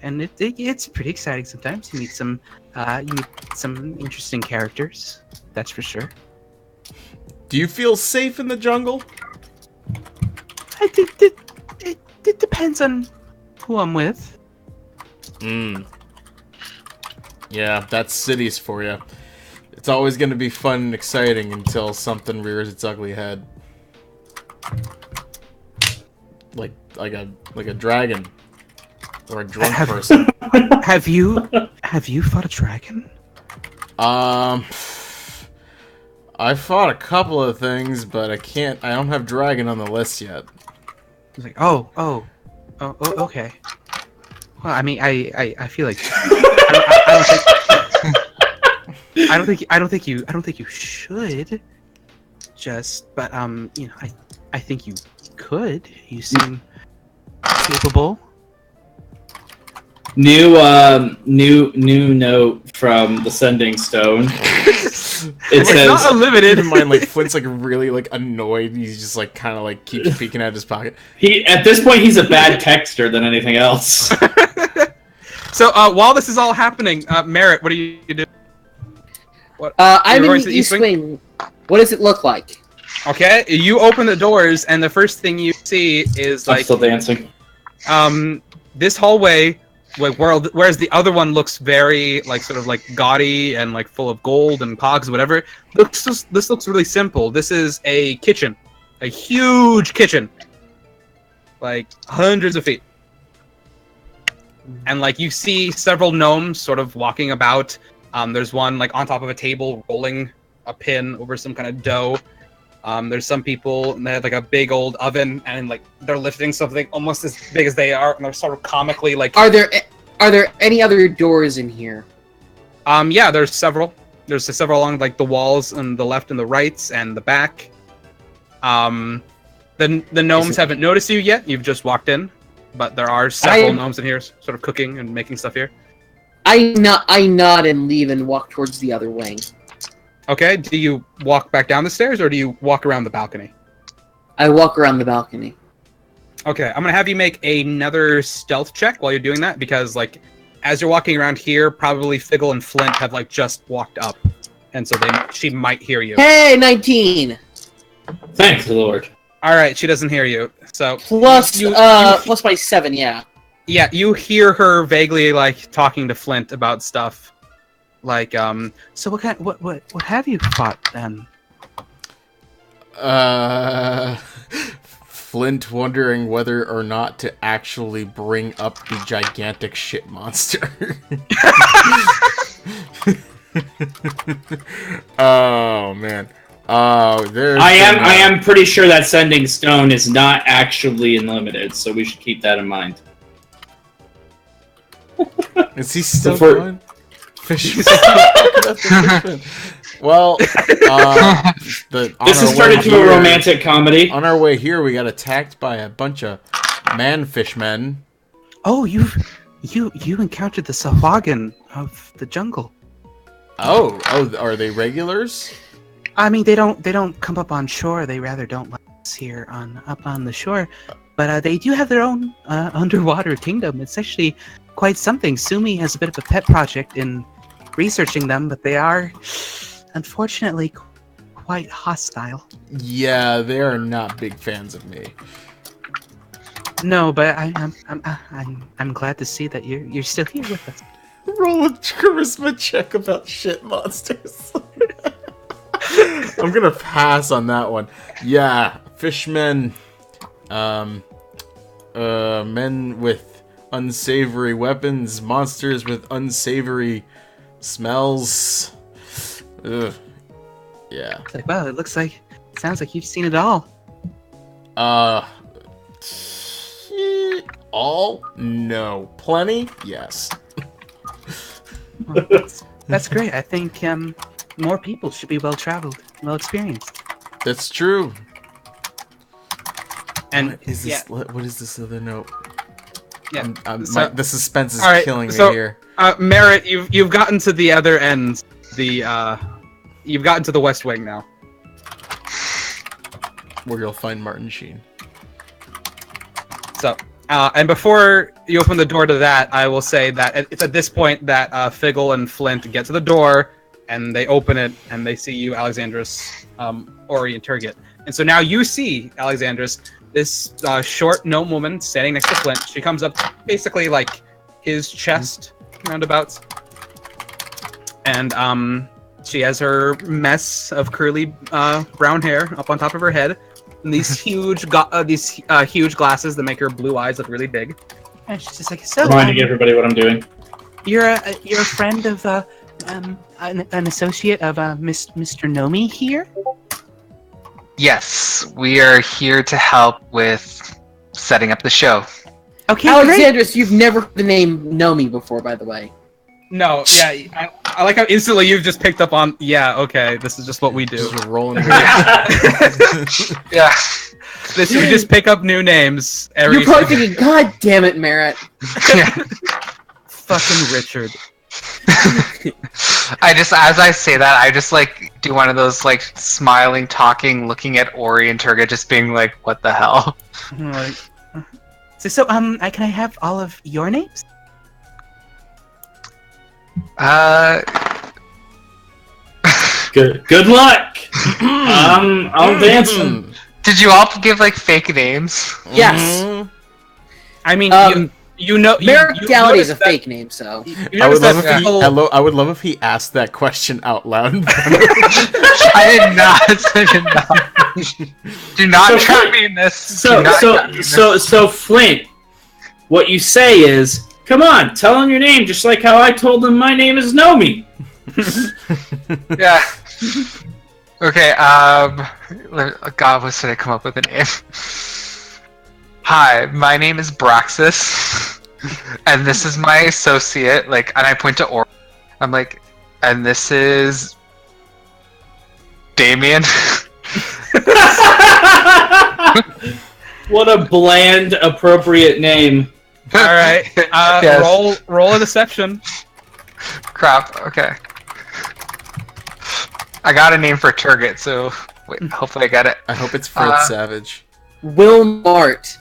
And it's pretty exciting sometimes. You meet some interesting characters. That's for sure. Do you feel safe in the jungle? I think it depends on who I'm with. Yeah, that's cities for you. It's always going to be fun and exciting until something rears its ugly head. Like a dragon. Or a drunk person. Have you fought a dragon? I fought a couple of things, but I don't have dragon on the list yet. It's like, oh, okay. Well, I mean, I feel like I don't think you should. But you know, I think you could. You seem capable. New note from the sending stone. It says not unlimited. Keep in mind, like Flint's like really like annoyed. He's just like kind of like keeps peeking at his pocket. at this point he's a bad texter than anything else. So while this is all happening, Merritt, what do you do? I'm You're in going to the the East East Wing. What does it look like? Okay, you open the doors, and the first thing you see is I'm like still dancing. this hallway, like whereas the other one looks very like sort of like gaudy and like full of gold and cogs, whatever. This looks really simple. This is a kitchen, a huge kitchen, like hundreds of feet, and like you see several gnomes sort of walking about. There's one like on top of a table rolling a pin over some kind of dough. There's some people and they have like a big old oven and like they're lifting something almost as big as they are, and they're sort of comically like. Are there any other doors in here? Yeah, there's several. There's several along like the walls on the left and the right and the back. The gnomes haven't noticed you yet. You've just walked in, but there are several gnomes in here, sort of cooking and making stuff here. I nod and leave and walk towards the other wing. Okay, do you walk back down the stairs or do you walk around the balcony? I walk around the balcony. Okay, I'm gonna have you make another stealth check while you're doing that, because like as you're walking around here, probably Figgle and Flint have like just walked up, and so she might hear you. Hey, 19. Thanks, Lord. All right, she doesn't hear you. So Plus my 7, yeah. Yeah, you hear her vaguely like talking to Flint about stuff. Like, So what have you fought then? Flint wondering whether or not to actually bring up the gigantic shit monster. Oh man. I am pretty sure that sending stone is not actually unlimited, so we should keep that in mind. Is he still Before- going? Fishman. Well, This has turned into a romantic comedy. On our way here, we got attacked by a bunch of man-fishmen. Oh, you encountered the Sahuagin of the jungle. Oh, are they regulars? I mean, they don't come up on shore. They rather don't let us here up on the shore. But they do have their own underwater kingdom. It's actually quite something. Sumi has a bit of a pet project in researching them, but they are, unfortunately, quite hostile. Yeah, they are not big fans of me. No, but I'm glad to see that you're still here with us. Roll a charisma check about shit monsters. I'm gonna pass on that one. Yeah, fishmen, men with unsavory weapons, monsters with unsavory smells. Ugh. Yeah. It's like, well, sounds like you've seen it all. All? No. Plenty? Yes. Well, that's great. I think more people should be well traveled, well experienced. That's true. And What is this? What is this other note? Yeah. The suspense is All right, killing me so- here. Merritt, you've gotten to the other end. You've gotten to the West Wing now. Where you'll find Martin Sheen. So, and before you open the door to that, I will say that it's at this point that Figgle and Flint get to the door, and they open it, and they see you, Alexandros, Ori, and Turgid. And so now you see, Alexandros, this short gnome woman standing next to Flint. She comes up basically like his chest, roundabouts. And she has her mess of curly brown hair up on top of her head. And these huge glasses that make her blue eyes look really big. And she's just like, so Reminding everybody what I'm doing. you're a friend of an associate of Mr. Nomi here? Yes, we are here to help with setting up the show. Okay, great. Alexandros, you've never heard the name Nomi before, by the way. No, yeah, I like how instantly you've just picked up on, yeah, okay, this is just what we do. Just rolling. Yeah. You just pick up new names every You're probably thinking, God damn it, Merritt. Yeah. fucking Richard. As I say that, I just like do one of those like smiling, talking, looking at Ori and Turga, just being like, "What the hell?" Like, So can I have all of your names? Good luck. I'll dance them. Did you all give like fake names? Yes. I mean, you know, Merritt Gallady is a that- fake name, so. You I would notice love that if he. people- I would love if he asked that question out loud. I did not. Do not So trap Flint- me in this. So Do not trap me in this. so Flint, what you say is, come on, tell him your name, just like how I told him my name is Nomi. Yeah. Okay. God, what should I come up with a name? Hi, my name is Braxis, and this is my associate. Like, and I point to Or. I'm like, and this is Damien. What a bland, appropriate name. All right, Yes. roll a deception. Crap. Okay. I got a name for Turgid, so wait, hopefully I get it. I hope it's Fred Savage. Will Mart.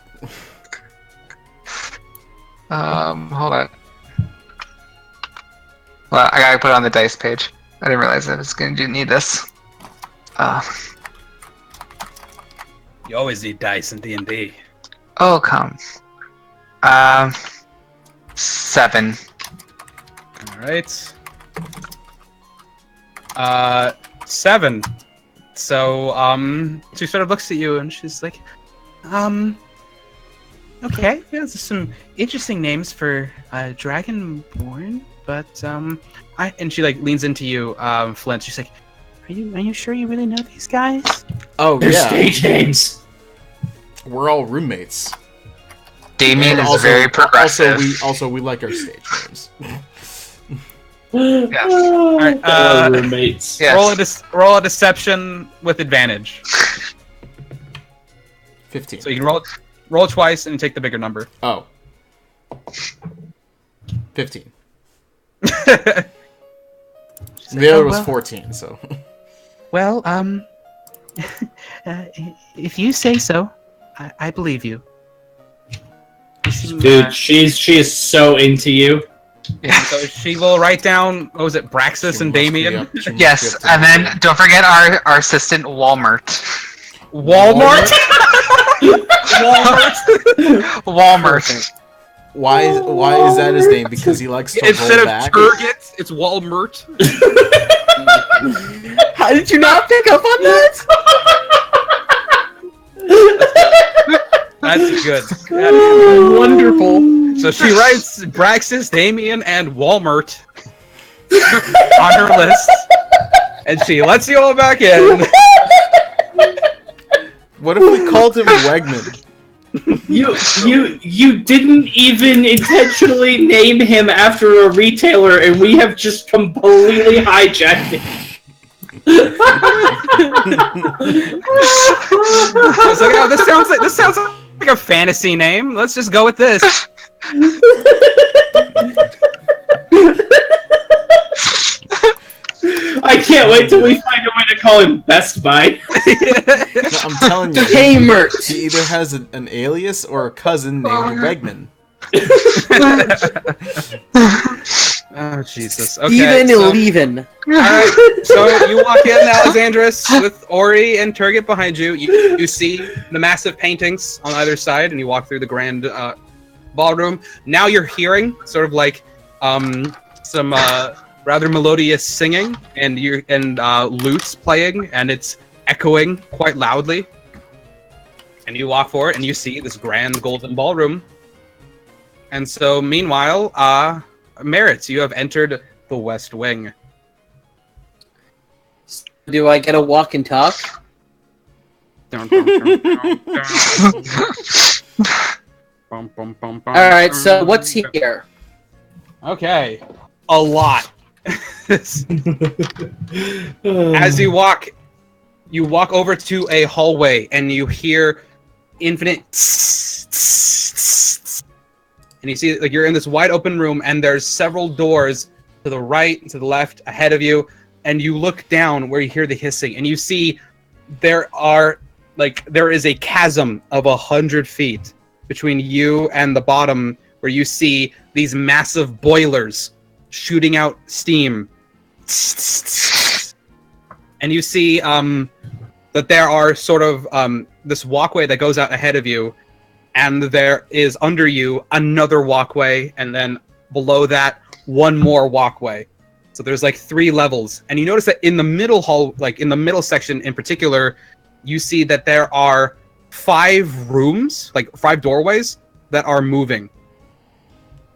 Hold on. Well, I gotta put it on the dice page. I didn't realize I was gonna need this. You always need dice in D&D. Oh, come. 7. All right. 7. So, she sort of looks at you and she's like, Okay, yeah, there's some interesting names for Dragonborn, but and she like leans into you, Flint. She's like, are you sure you really know these guys? Oh They're yeah, stage names. we're all roommates. Damien And is very progressive. we like our stage names. Yes. Alright, Fellow roommates. Yes. roll a deception with advantage. 15. So you can roll twice and take the bigger number. Oh. 15. She's The other "Oh, was well." 14, so. Well, if you say so, I believe you. You seem, Dude, she is so into you. So she will write down, what was it, Braxis She and must be Damien? up- she must be Yes, up to and no then good. don't forget our assistant Walmart. Walmart? Walmart. Why is that his name? Because he likes to Instead roll of back? Turgid, it's Walmart. How did you not pick up on that? That's good. Wonderful. So she writes Braxis, Damien, and Walmart on her list, and she lets you all back in. What if we called him Wegman? You didn't even intentionally name him after a retailer, and we have just completely hijacked it. I was like, oh, this sounds like a fantasy name. Let's just go with this. I can't wait till we find a way to call him Best Buy. No, I'm telling you, Kmart. he either has an alias or a cousin named Wegman. Oh Jesus! Okay, Even so, Leven. all right, so you walk in, Alexandros, with Ori and Turget behind you. You see the massive paintings on either side, and you walk through the grand ballroom. Now you're hearing sort of like some rather melodious singing and lutes playing, and it's echoing quite loudly. And you walk forward, and you see this grand golden ballroom. And so, meanwhile, Merritt, you have entered the West Wing. Do I get a walk and talk? Alright, so what's here? Okay, a lot. As you walk over to a hallway and you hear infinite and you see like you're in this wide open room and there's several doors to the right, to the left, ahead of you, and you look down where you hear the hissing and you see there is a chasm of 100 feet between you and the bottom, where you see these massive boilers shooting out steam. And you see that there are sort of this walkway that goes out ahead of you, and there is under you another walkway, and then below that one more walkway. So there's like 3 levels, and you notice that in the middle hall, like in the middle section in particular, you see that there are 5 rooms, like 5 doorways that are moving.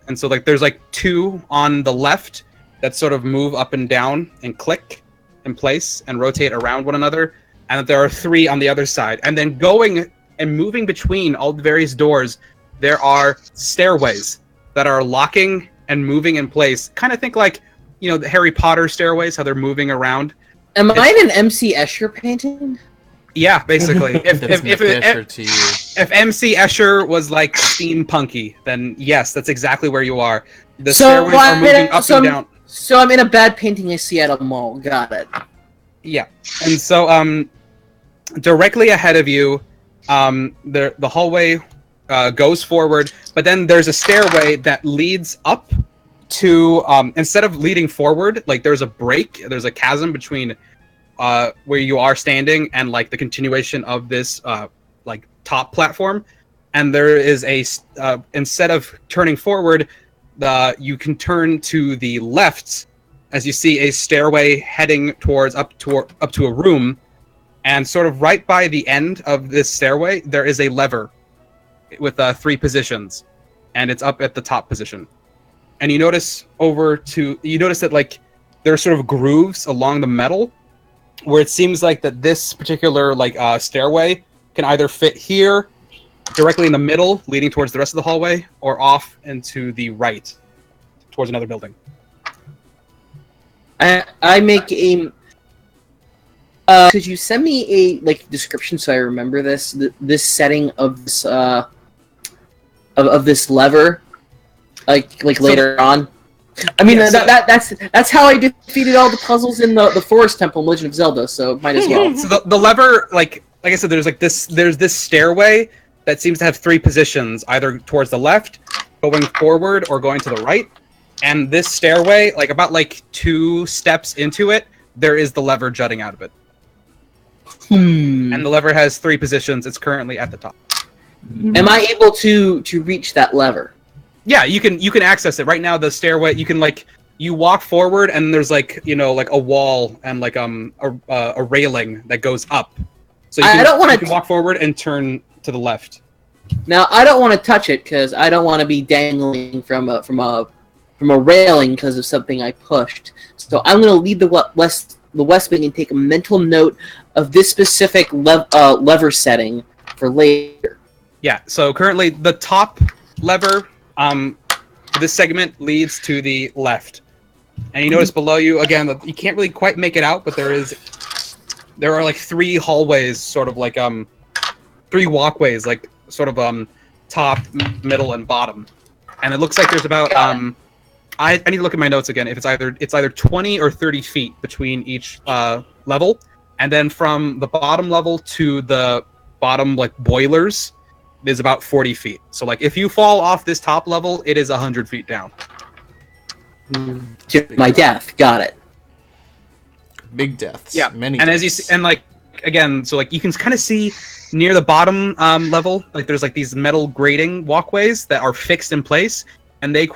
And so like there's like 2 on the left that sort of move up and down and click in place and rotate around one another, and that there are 3 on the other side. And then going and moving between all the various doors, there are stairways that are locking and moving in place. Kind of think like, you know, the Harry Potter stairways, how they're moving around. Am I in an MC Escher painting? Yeah, basically. If MC Escher was like steampunky, then yes, that's exactly where you are. The stairways are moving up and down. So I'm in a bad painting I see at a mall. Got it. Yeah. And so directly ahead of you, the hallway goes forward, but then there's a stairway that leads up to instead of leading forward, like there's a chasm between where you are standing and like the continuation of this like top platform, and there is instead of turning forward, you can turn to the left as you see a stairway heading towards up to a room. And sort of right by the end of this stairway, there is a lever with 3 positions, and it's up at the top position. And you notice that like there are sort of grooves along the metal, where it seems like that this particular like stairway can either fit here, directly in the middle, leading towards the rest of the hallway, or off and to the right, towards another building. I make a. Could you send me a like description so I remember this setting of this of this lever, like later on? I mean, yeah, that's how I defeated all the puzzles in the Forest Temple in Legend of Zelda. So might as well. So the lever, like I said, there's this stairway that seems to have 3 positions, either towards the left, going forward, or going to the right. And this stairway, like about like 2 steps into it, there is the lever jutting out of it. And the lever has 3 positions. It's currently at the top. Am I able to reach that lever? Yeah, you can access it right now. The stairway, you can like you walk forward, and there's like like a wall and like a railing that goes up. So you can walk forward and turn to the left. Now, I don't want to touch it because I don't want to be dangling from a railing because of something I pushed. So I'm going to leave the west wing and take a mental note of this specific lever setting for later. Yeah. So currently, the top lever for this segment leads to the left, and you notice below you again that you can't really quite make it out, but there are like 3 hallways, sort of like 3 walkways, like sort of top, middle, and bottom. And it looks like there's about I need to look at my notes again. If it's either 20 or 30 feet between each level, and then from the bottom level to the bottom like boilers is about 40 feet. So like if you fall off this top level, it is 100 feet down. To my death. Got it. Big deaths. Yeah, Many and deaths. as you see, and like again, so like you can kind of see near the bottom level, like there's like these metal grating walkways that are fixed in place, and they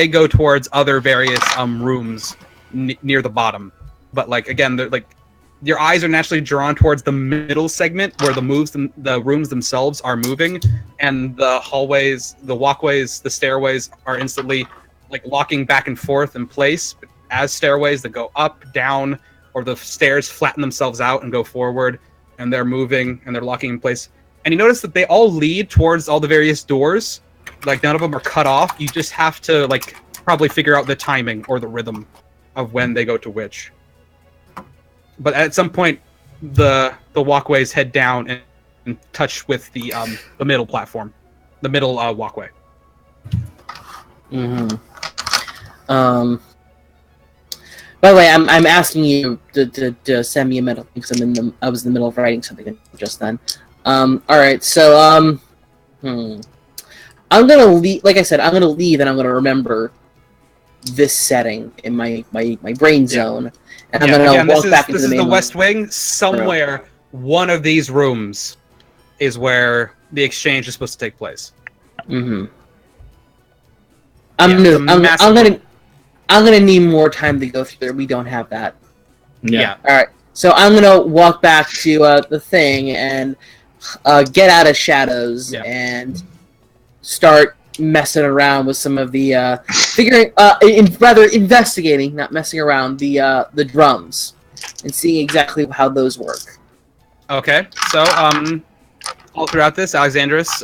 go towards other various rooms near the bottom. But like again, they're like your eyes are naturally drawn towards the middle segment where the rooms themselves are moving, and the hallways, the walkways, the stairways are instantly like locking back and forth in place as stairways that go up, down, or the stairs flatten themselves out and go forward, and they're moving and they're locking in place. And you notice that they all lead towards all the various doors. Like none of them are cut off. You just have to like probably figure out the timing or the rhythm of when they go to which. But at some point, the walkways head down and touch with the middle platform, the middle walkway. Mm-hmm. By the way, I'm asking you to send me a medal because I was in the middle of writing something just then. All right, so I'm gonna leave. Like I said, I'm gonna leave and I'm gonna remember this setting in my brain zone, and I'm gonna walk back into the main This is the West Wing. Somewhere, one of these rooms is where the exchange is supposed to take place. Mm-hmm. I'm gonna need more time to go through there. We don't have that. Yeah. All right. So I'm gonna walk back to the thing and get out of shadows and start messing around with some of the investigating, not messing around, the drums and seeing exactly how those work. Okay. So all throughout this, Alexandros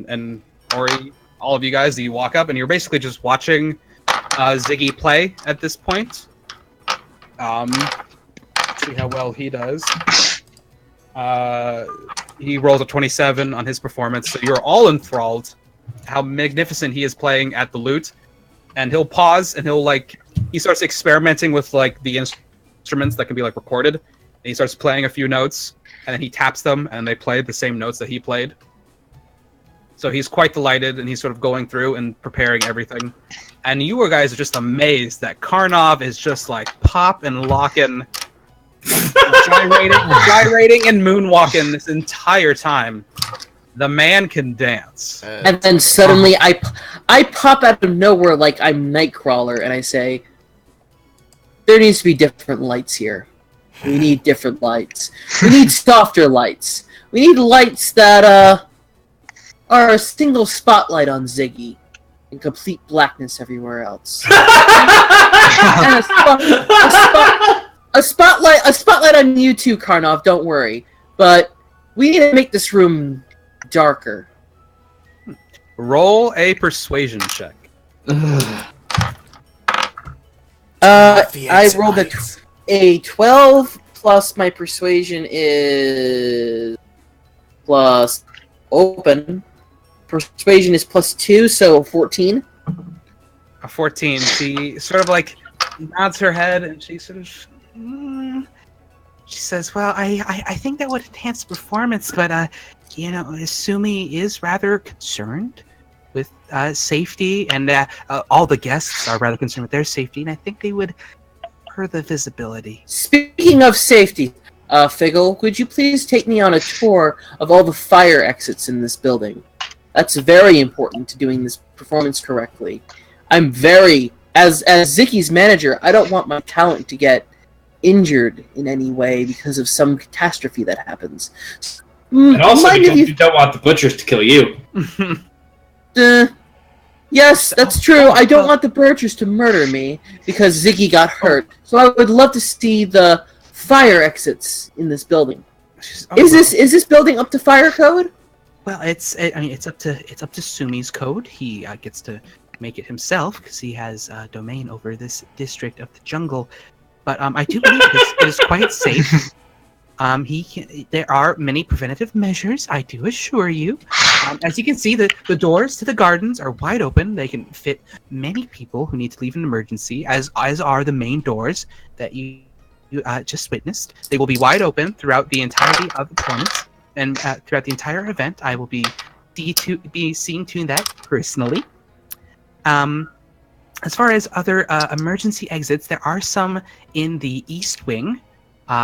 and Ori, all of you guys, you walk up and you're basically just watching Ziggy play at this point. See how well he does. He rolls a 27 on his performance, so you're all enthralled how magnificent he is playing at the lute. And he'll pause and he starts experimenting with like the instruments that can be like recorded. And he starts playing a few notes, and then he taps them and they play the same notes that he played. So he's quite delighted, and he's sort of going through and preparing everything. And you guys are just amazed that Karnov is just like pop and locking, gyrating and moonwalking this entire time. The man can dance. And then suddenly I pop out of nowhere like I'm Nightcrawler, and I say, there needs to be different lights here. We need different lights. We need softer lights. We need lights that are a single spotlight on Ziggy and complete blackness everywhere else. And a spotlight on you too, Karnov, don't worry. But we need to make this room darker. Roll a persuasion check. I rolled a 12 plus my persuasion is plus open. Persuasion is plus 2, so 14. A 14. She sort of like nods her head and she sort of she says, "Well, I think that would enhance performance, but Sumi is rather concerned with safety, and all the guests are rather concerned with their safety, and I think they would prefer the visibility." Speaking of safety, Figgle, would you please take me on a tour of all the fire exits in this building? That's very important to doing this performance correctly. I'm very, as Zicky's manager, I don't want my talent to get injured in any way because of some catastrophe that happens. And also mind if because you don't want the butchers to kill you. Yes, that's true. I don't want the Burgers to murder me because Ziggy got hurt. So I would love to see the fire exits in this building. Is this building up to fire code? Well, it's up to Sumi's code. He gets to make it himself because he has domain over this district of the jungle. But I do believe it is quite safe. There are many preventative measures, I do assure you. As you can see, the doors to the gardens are wide open. They can fit many people who need to leave an emergency, as are the main doors that you just witnessed. They will be wide open throughout the entirety of the performance, and throughout the entire event, I will be seeing to that personally. As far as other emergency exits, there are some in the East Wing.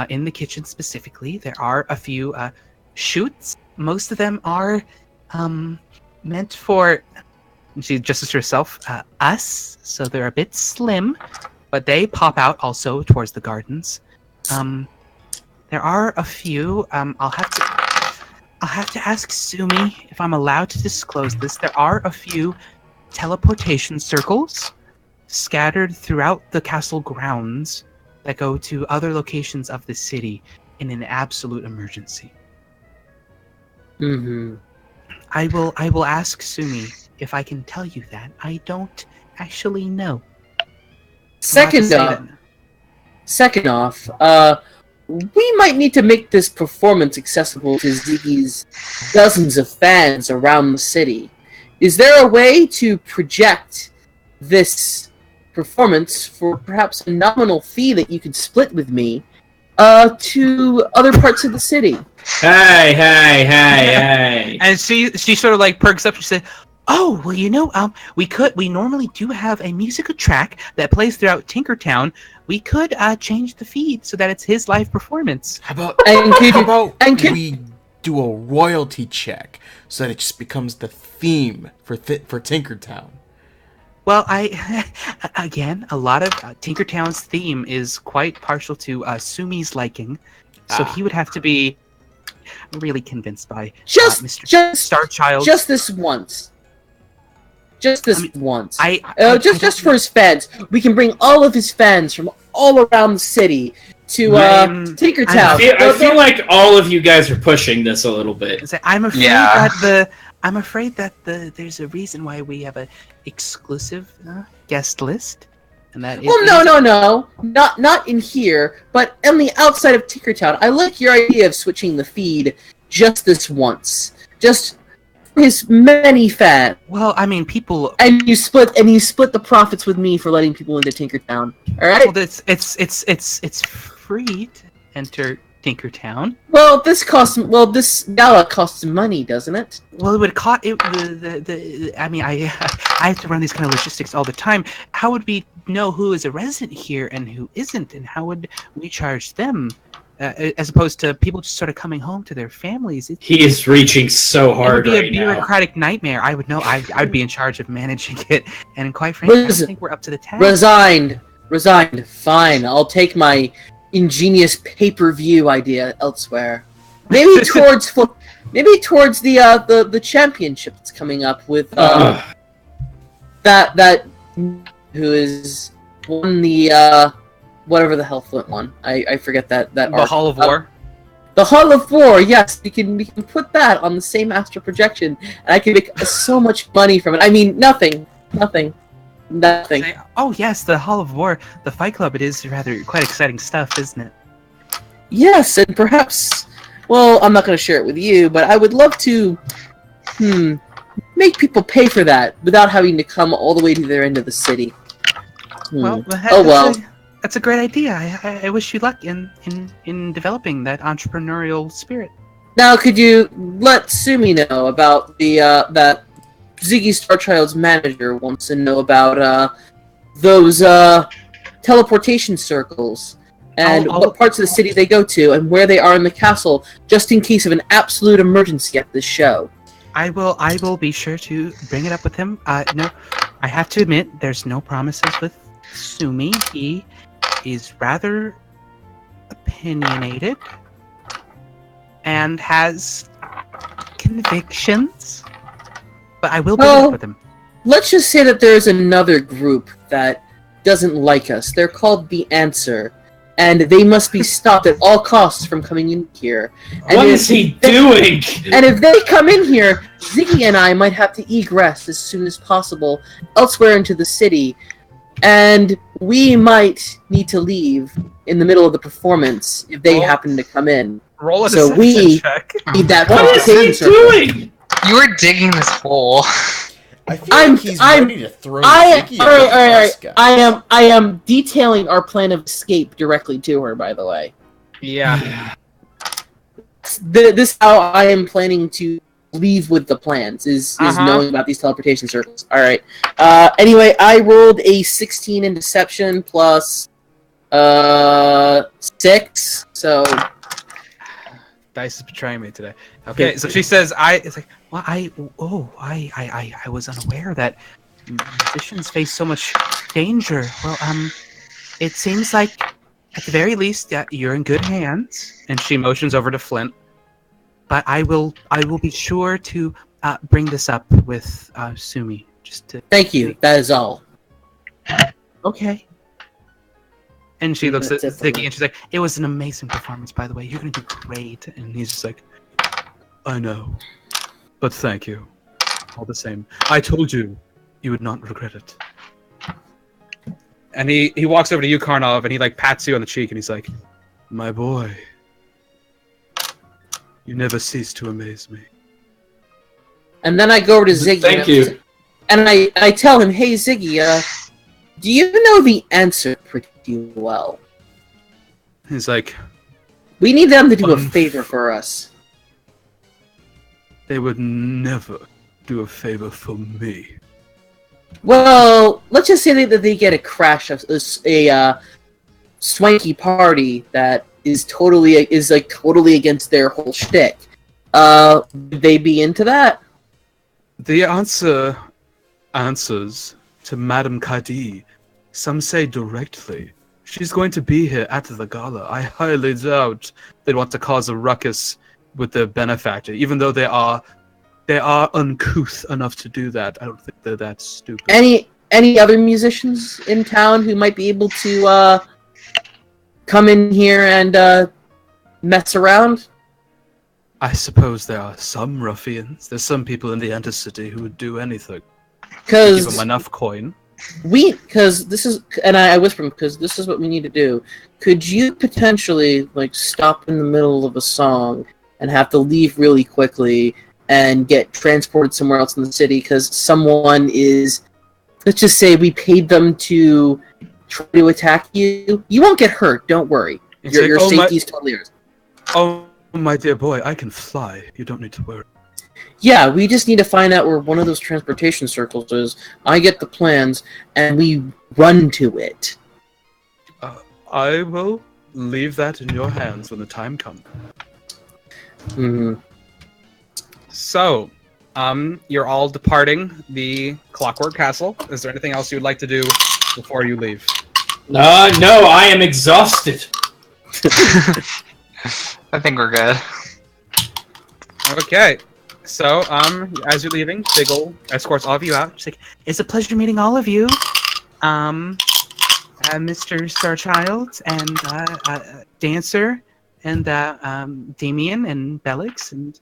In the kitchen specifically, there are a few chutes. Most of them are meant for, she justice herself, us, so they're a bit slim, but they pop out also towards the gardens. There are a few. I'll have to ask Sumi if I'm allowed to disclose this. There are a few teleportation circles scattered throughout the castle grounds that go to other locations of the city in an absolute emergency. Mm-hmm. I will ask Sumi if I can tell you that. I don't actually know. Second off, we might need to make this performance accessible to Ziggy's dozens of fans around the city. Is there a way to project this performance for perhaps a nominal fee that you could split with me to other parts of the city? Hey. And she sort of like perks up and she said, "Oh, well, we normally do have a musical track that plays throughout Tinkertown. We could change the feed so that it's his live performance." How about we do a royalty check so that it just becomes the theme for Tinkertown? Well, again, a lot of Tinkertown's theme is quite partial to Sumi's liking, so he would have to be really convinced by just Starchild. Just this once. Just once. Just for his fans. We can bring all of his fans from all around the city to Tinkertown. I feel like all of you guys are pushing this a little bit. I'm afraid that there's a reason why we have a exclusive guest list, and that is. Well, no, not in here, but on the outside of Tinkertown. I like your idea of switching the feed just this once, just his many fans. Well, I mean, people. And you split the profits with me for letting people into Tinkertown. All right. Well, it's free to enter Tinkertown. Well, this gala costs money, doesn't it? Well, it would cost. I mean, I have to run these kind of logistics all the time. How would we know who is a resident here and who isn't, and how would we charge them, as opposed to people just sort of coming home to their families? He is reaching so hard right now. It would be a bureaucratic nightmare. I would know. I'd be in charge of managing it, and quite frankly, I think we're up to the task. Resigned. Fine, I'll take my ingenious pay-per-view idea elsewhere. Maybe towards the championship that's coming up with that who is won the whatever the hell Flint won. I forget that the Hall of War. The Hall of War, yes, we can put that on the same astral projection, and I can make so much money from it. I mean, nothing. Oh yes, the Hall of War, the Fight Club. It is rather quite exciting stuff, isn't it? Yes, and perhaps, well, I'm not going to share it with you, but I would love to, make people pay for that without having to come all the way to their end of the city. Well, that's a great idea. I wish you luck in developing that entrepreneurial spirit. Now, could you let Sumi know about the that Ziggy Starchild's manager wants to know about those teleportation circles and what parts of the city they go to and where they are in the castle, just in case of an absolute emergency at this show. I will be sure to bring it up with him. No, I have to admit, there's no promises with Sumi. He is rather opinionated, and has convictions, but I will bring Well- up with him. Let's just say that there's another group that doesn't like us. They're called the Answer, and they must be stopped at all costs from coming in here. And What if is he they- doing? And if they come in here, Ziggy and I might have to egress as soon as possible elsewhere into the city, and we might need to leave in the middle of the performance if they Well- happen to come in. Roll a So deception we- check. Need that What is he transportation circle. doing? You were digging this hole. I feel I'm- like he's I'm- ready to throw I Ziggy all right, at all right, all us, right. guys. I am detailing our plan of escape directly to her. By the way, Yeah. this is how I am planning to leave with the plans. Is knowing about these teleportation circles. All right. Anyway, I rolled a 16 in deception plus 6. So Dice is betraying me today. Okay, so she says, it's like, Well, I was unaware that musicians face so much danger. Well, it seems like at the very least you're in good hands. and she motions over to Flint. But I will be sure to bring this up with Sumi. Just to thank you. That is all. okay. And she looks at That's it for Ziggy me. and she's like, It was an amazing performance, by the way. You're gonna do great. and he's just like, I know, but thank you. All the same. I told you, you would not regret it. And he walks over to you, Karnov, and he like pats you on the cheek and he's like, my boy, you never cease to amaze me. And then I go over to Ziggy. Thank you. And I tell him, hey Ziggy, do you know the Answer pretty well? He's like, We need them to do a favor for us. they would never do a favor for me. Well, let's just say that they get a crash of a swanky party that is totally against their whole shtick. Would they be into that? The answer answers to Madame Kadi. Some say directly. She's going to be here at the gala. I highly doubt they'd want to cause a ruckus with their benefactor, even though they are uncouth enough to do that. I don't think they're that stupid. Any other musicians in town who might be able to come in here and mess around? I suppose there are some ruffians. There's some people in the Intercity who would do anything. Give Because them enough coin. I whisper him, because this is what we need to do. Could you potentially stop in the middle of a song and have to leave really quickly and get transported somewhere else in the city because someone is, let's just say we paid them to try to attack you? You won't get hurt, don't worry. It's Your like, safety is totally yours. Oh, my dear boy, I can fly. You don't need to worry. Yeah, we just need to find out where one of those transportation circles is. I get the plans, and we run to it. I will leave that in your hands when the time comes. Hmm. So, you're all departing the Clockwork Castle. Is there anything else you would like to do before you leave? No, I am exhausted. I think we're good. Okay. So, as you're leaving, Diggle escorts all of you out. She's like, it's a pleasure meeting all of you. Mr. Starchild and Dancer and Damien and Bellix and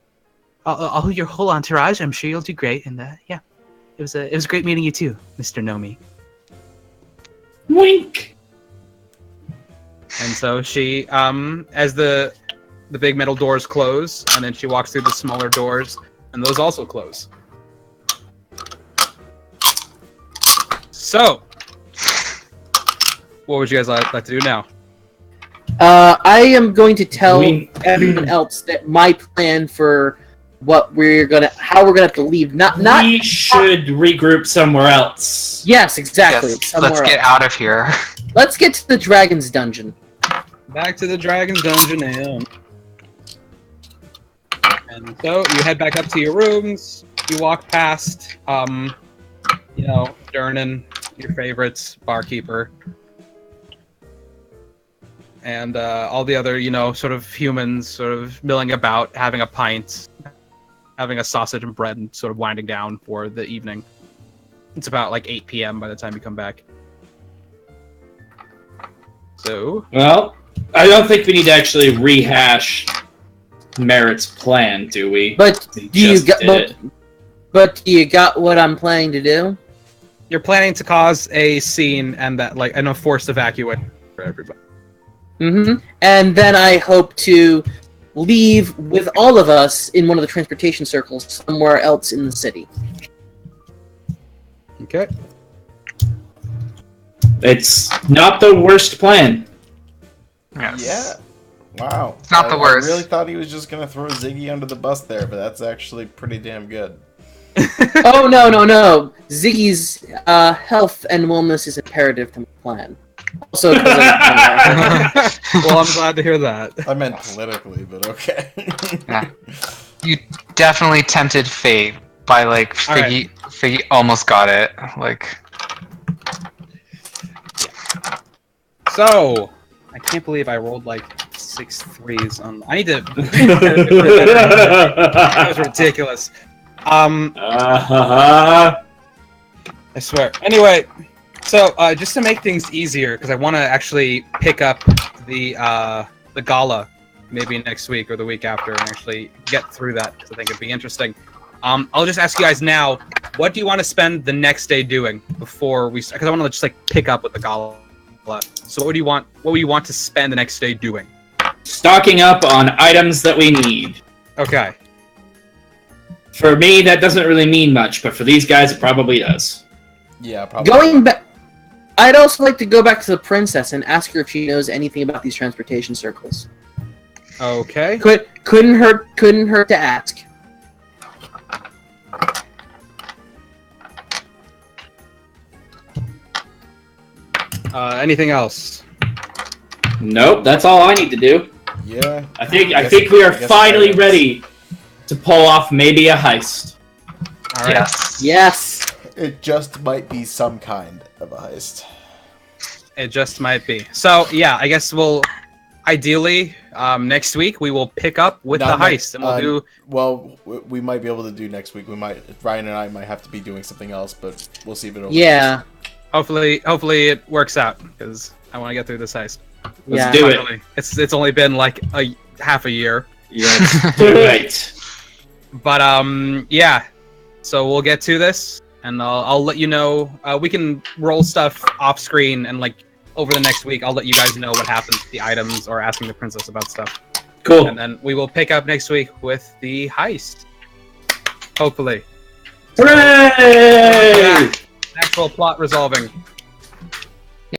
all your whole entourage. I'm sure you'll do great. And yeah, it was great meeting you too, Mr. Nomi. Wink. And so she, as the big metal doors close, and then she walks through the smaller doors, and those also close. So, what would you guys like to do now? I am going to tell We- everyone else that my plan for how we're gonna have to leave. Not. We should regroup somewhere else. Yes, exactly. Yes, Somewhere let's get else. out of here. Let's get to the dragon's dungeon. Back to the Dragon's Dungeon, and so you head back up to your rooms. You walk past, Durnan, your favorite barkeeper, and all the other, sort of humans sort of milling about, having a pint, having a sausage and bread, and sort of winding down for the evening. It's about like 8 p.m. by the time you come back. So... Well, I don't think we need to actually rehash Merritt's plan, do we? But We do you just got? did it. But do you got what I'm planning to do? You're planning to cause a scene and a forced evacuation for everybody. Mm-hmm. And then I hope to leave with all of us in one of the transportation circles somewhere else in the city. Okay. It's not the worst plan. Yes. Yeah. Wow. It's not the worst. I really thought he was just gonna throw Ziggy under the bus there, but that's actually pretty damn good. Oh, no. Ziggy's health and wellness is imperative to my plan. Also, Well, I'm glad to hear that. I meant politically, but okay. Yeah. You definitely tempted fate by Figgy. Figgy almost got it. So, I can't believe I rolled 6 threes on. I need to. That was ridiculous. I swear. Anyway, so just to make things easier, because I want to actually pick up the gala maybe next week or the week after, and actually get through that, because I think it'd be interesting. I'll just ask you guys now, what do you want to spend the next day doing before we? Because I want to just pick up with the gala. So what would you want? What would you want to spend the next day doing? Stocking up on items that we need. Okay. For me, that doesn't really mean much, but for these guys, it probably does. Yeah, probably. going back, I'd also like to go back to the princess and ask her if she knows anything about these transportation circles. Okay. Couldn't hurt to ask. Anything else? Nope, that's all I need to do. Yeah. I think we are I guess finally pirates. ready to pull off maybe a heist. All right. Yes. Yes. It just might be some kind of a heist. It just might be. So yeah, I guess we'll ideally next week we will pick up with Not the next- heist, and we'll do. Well, we might be able to do next week. Ryan and I might have to be doing something else, but we'll see if it opens. Yeah. Hopefully it works out, because I want to get through this heist. Let's Yeah. do it. Finally. It's only been a half a year, Let's do it. but yeah. So we'll get to this, and I'll let you know. We can roll stuff off screen, and over the next week, I'll let you guys know what happens with the items or asking the princess about stuff. Cool. And then we will pick up next week with the heist. Hopefully. Hooray! Actual plot resolving.